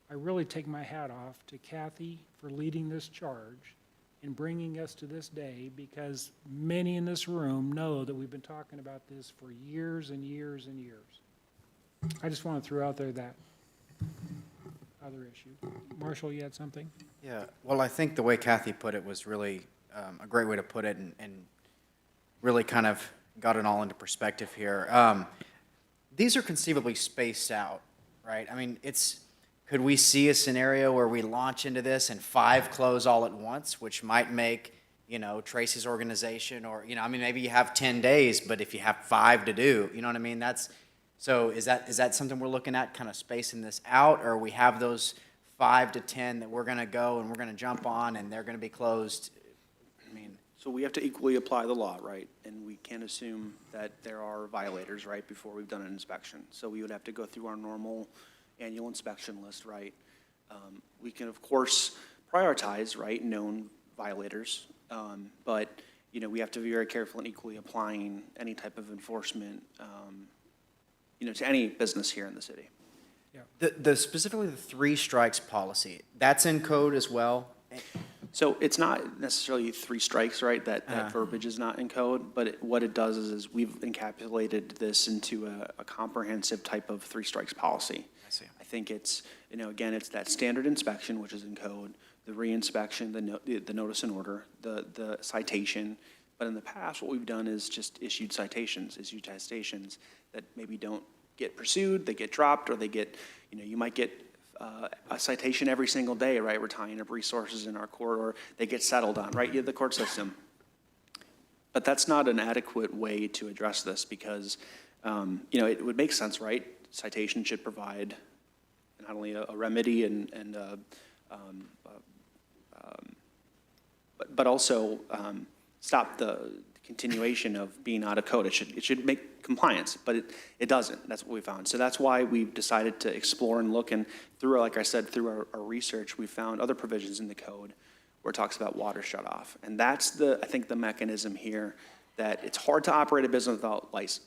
I really take my hat off to Kathy for leading this charge and bringing us to this day, because many in this room know that we've been talking about this for years and years and years. I just want to throw out there that other issue. Marshall, you had something? Yeah, well, I think the way Kathy put it was really a great way to put it, and really kind of got it all into perspective here. These are conceivably spaced out, right? I mean, could we see a scenario where we launch into this and 5 close all at once, which might make, Tracy's organization, or, I mean, maybe you have 10 days, but if you have 5 to do, you know what I mean? So is that something we're looking at, kind of spacing this out, or we have those 5 to 10 that we're going to go and we're going to jump on and they're going to be closed? I mean, So we have to equally apply the law, right? And we can't assume that there are violators, right, before we've done an inspection. So we would have to go through our normal annual inspection list, right? We can, of course, prioritize, right, known violators, but, we have to be very careful in equally applying any type of enforcement, to any business here in the city. specifically the 3 strikes policy, that's in code as well? So it's not necessarily 3 strikes, right? That verbiage is not in code, but what it does is we've encapsulated this into a comprehensive type of 3 strikes policy. I see. I think it's, again, it's that standard inspection, which is in code, the reinspection, the notice and order, the citation. But in the past, what we've done is just issued citations that maybe don't get pursued, they get dropped, or they get, you might get a citation every single day, right? We're tying up resources in our court, or they get settled on, right? You have the court system. But that's not an adequate way to address this, because, it would make sense, right? Citation should provide not only a remedy but also stop the continuation of being out of code. It should make compliance, but it doesn't. That's what we found. So that's why we've decided to explore and look, and through, like I said, through our research, we found other provisions in the code where it talks about water shutoff. And that's I think the mechanism here, that it's hard to operate a business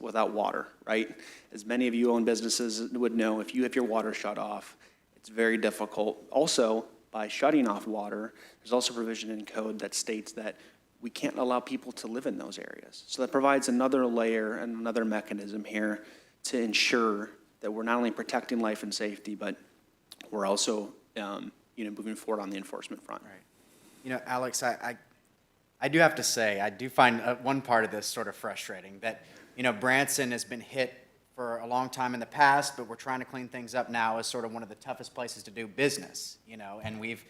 without water, right? As many of you own businesses would know, if you have your water shut off, it's very difficult. Also, by shutting off water, there's also provision in code that states that we can't allow people to live in those areas. So that provides another layer and another mechanism here to ensure that we're not only protecting life and safety, but we're also, moving forward on the enforcement front. Right. You know, Alex, I do have to say, I do find one part of this sort of frustrating, that, Branson has been hit for a long time in the past, but we're trying to clean things up now as sort of one of the toughest places to do business, and we've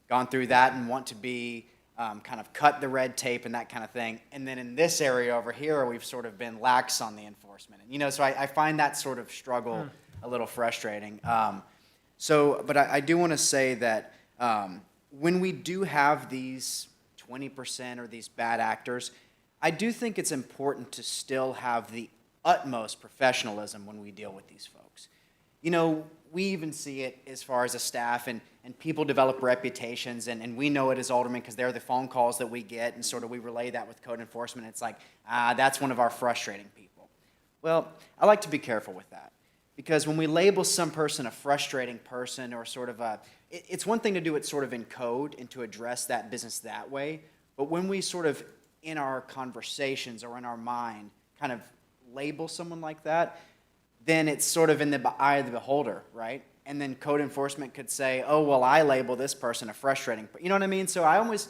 gone through that and want to be kind of cut the red tape and that kind of thing. And then in this area over here, we've sort of been lax on the enforcement. So I find that sort of struggle a little frustrating. But I do want to say that when we do have these 20% or these bad actors, I do think it's important to still have the utmost professionalism when we deal with these folks. We even see it as far as a staff, and people develop reputations, and we know it as aldermen because they're the phone calls that we get, and sort of we relay that with code enforcement. It's like, that's one of our frustrating people. Well, I like to be careful with that, because when we label some person a frustrating person or sort of it's one thing to do it sort of in code and to address that business that way, but when we sort of in our conversations or in our mind kind of label someone like that, then it's sort of in the eye of the beholder, right? And then code enforcement could say, oh, well, I label this person a frustrating, you know what I mean? So I always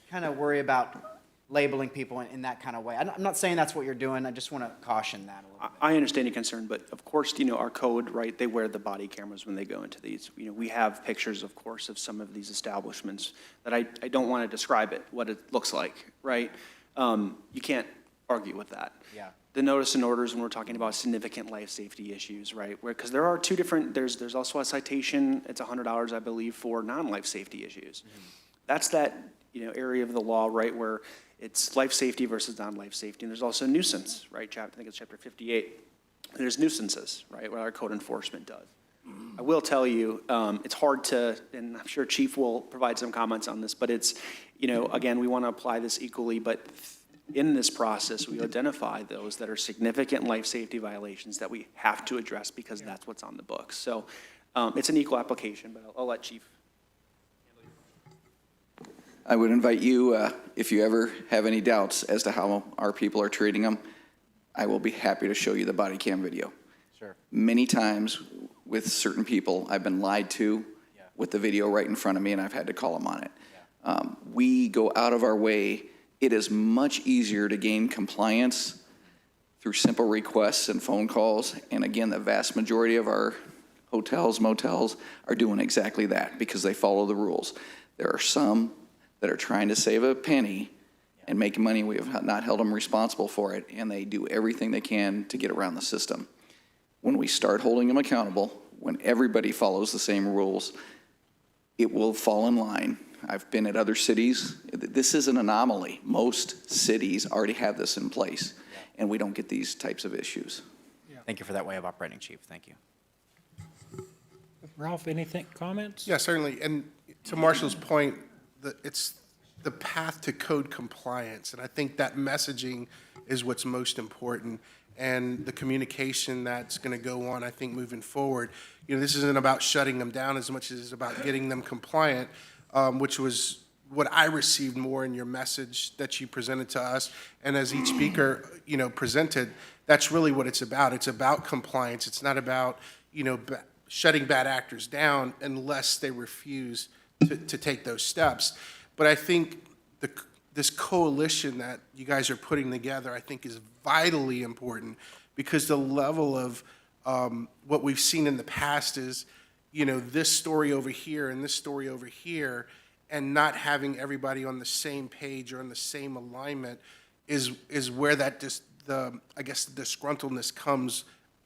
kind of worry about labeling people in that kind of way. I'm not saying that's what you're doing. I just want to caution that a little bit. I understand your concern, but of course, our code, right, they wear the body cameras when they go into these. We have pictures, of course, of some of these establishments that I don't want to describe it, what it looks like, right? You can't argue with that. Yeah. The notice and orders when we're talking about significant life safety issues, right? Because there are two different, there's also a citation, it's $100, I believe, for non-life safety issues. Mm-hmm. That's that, area of the law, right, where it's life safety versus non-life safety. And there's also nuisance, right? I think it's chapter 58. There's nuisances, right, what our code enforcement does. Mm-hmm. I will tell you, it's hard to, and I'm sure Chief will provide some comments on this, but it's, again, we want to apply this equally, but in this process, we identify those that are significant life safety violations that we have to address because that's what's on the books. So it's an equal application, but I'll let Chief. I would invite you, if you ever have any doubts as to how our people are treating them, I will be happy to show you the body cam video. Sure. Many times with certain people, I've been lied to with the video right in front of me, and I've had to call them on it. Yeah. We go out of our way. It is much easier to gain compliance through simple requests and phone calls. And again, the vast majority of our hotels, motels are doing exactly that because they follow the rules. There are some that are trying to save a penny and make money. We have not held them responsible for it, and they do everything they can to get around the system. When we start holding them accountable, when everybody follows the same rules, it will fall in line. I've been at other cities. This is an anomaly. Most cities already have this in place, and we don't get these types of issues. Thank you for that way of operating, Chief. Thank you. Ralph, anything, comments? Yeah, certainly. And to Marshall's point, it's the path to code compliance. And I think that messaging is what's most important. And the communication that's going to go on, I think, moving forward. This isn't about shutting them down as much as it's about getting them compliant, which was what I received more in your message that you presented to us. And as each speaker, presented, that's really what it's about. It's about compliance. It's not about, shutting bad actors down unless they refuse to take those steps. But I think this coalition that you guys are putting together, I think, is vitally important because the level of what we've seen in the past is, this story over here and this story over here, and not having everybody on the same page or on the same alignment is where that the disgruntledness comes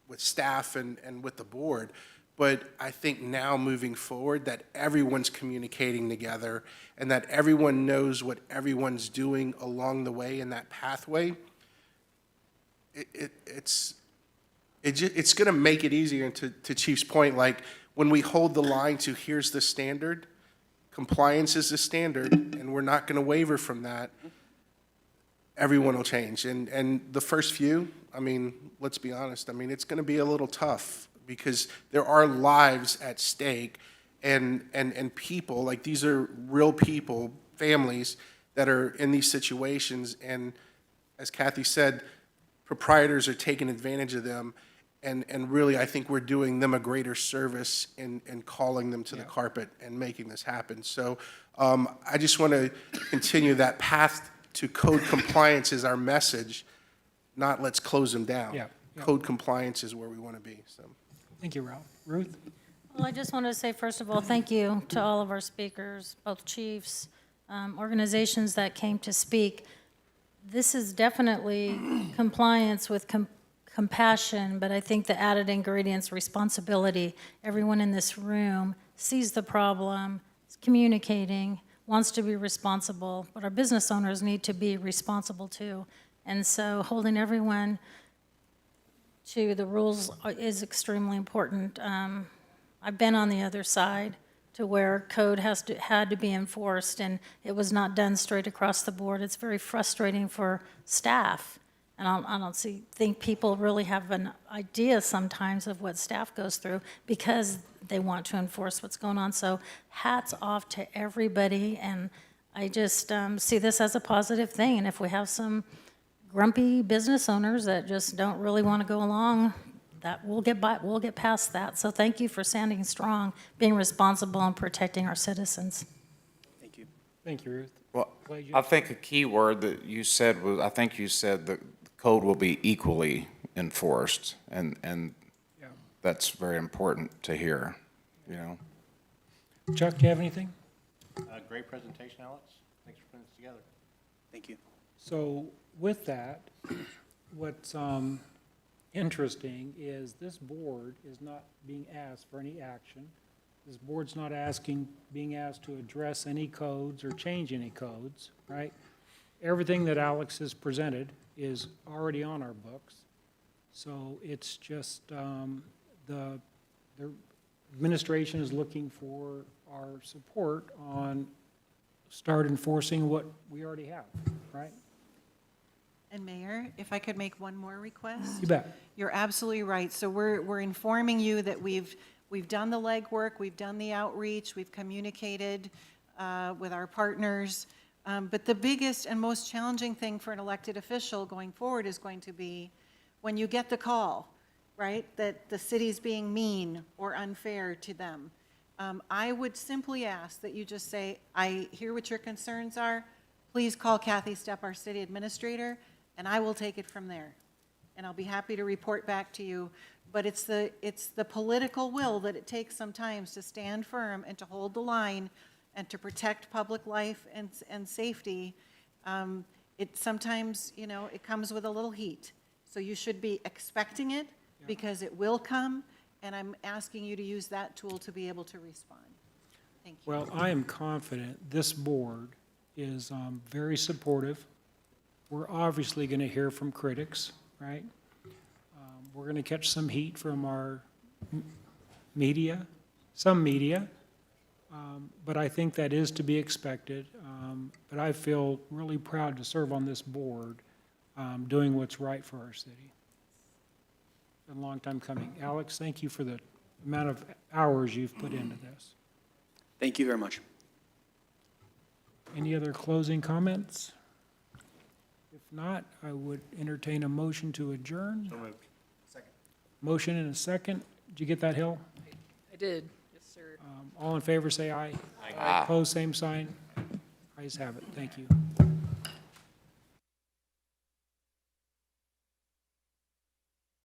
with staff and with the board. But I think now moving forward that everyone's communicating together and that everyone knows what everyone's doing along the way in that pathway, it's going to make it easier. And to Chief's point, like when we hold the line to here's the standard, compliance is the standard, and we're not going to waver from that, everyone will change. And the first few, let's be honest, it's going to be a little tough, because there are lives at stake and people, like these are real people, families that are in these situations. And as Kathy said, proprietors are taking advantage of them. And really, I think we're doing them a greater service in calling them to the carpet and making this happen. So I just want to continue that path to code compliance is our message, not let's close them down. Yeah. Code compliance is where we want to be, so. Thank you, Ralph. Ruth? Well, I just want to say, first of all, thank you to all of our speakers, both chiefs, organizations that came to speak. This is definitely compliance with compassion, but I think the added ingredients, responsibility. Everyone in this room sees the problem, is communicating, wants to be responsible, but our business owners need to be responsible too. And so holding everyone to the rules is extremely important. I've been on the other side to where code had to be enforced, and it was not done straight across the board. It's very frustrating for staff. And I don't think people really have an idea sometimes of what staff goes through because they want to enforce what's going on. So hats off to everybody, and I just see this as a positive thing. And if we have some grumpy business owners that just don't really want to go along, that we'll get past that. So thank you for standing strong, being responsible, and protecting our citizens. Thank you. Thank you, Ruth. Well, Glad you- I think a key word that you said was, I think you said the code will be equally enforced, and Yeah. that's very important to hear, you know? Chuck, do you have anything? Great presentation, Alex. Thanks for putting this together. Thank you. So with that, what's interesting is this board is not being asked for any action. This board's not being asked to address any codes or change any codes, right? Everything that Alex has presented is already on our books. So it's just the administration is looking for our support on start enforcing what we already have, right? And Mayor, if I could make one more request? You bet. You're absolutely right. So we're informing you that we've done the legwork, we've done the outreach, we've communicated with our partners. But the biggest and most challenging thing for an elected official going forward is going to be when you get the call, right, that the city's being mean or unfair to them. I would simply ask that you just say, I hear what your concerns are. Please call Kathy Stepp, our city administrator, and I will take it from there. And I'll be happy to report back to you. But it's the political will that it takes sometimes to stand firm and to hold the line and to protect public life and safety. It sometimes, it comes with a little heat. So you should be expecting it because it will come, and I'm asking you to use that tool to be able to respond. Thank you. Well, I am confident this board is very supportive. We're obviously going to hear from critics, right? We're going to catch some heat from our media, some media, but I think that is to be expected. But I feel really proud to serve on this board, doing what's right for our city. Been a long time coming. Alex, thank you for the amount of hours you've put into this. Thank you very much. Any other closing comments? If not, I would entertain a motion to adjourn. So moved. Second. Motion and a second. Did you get that, Hill? I did, yes, sir. All in favor, say aye. Aye. Opposed, same sign. Ayes have it. Thank you.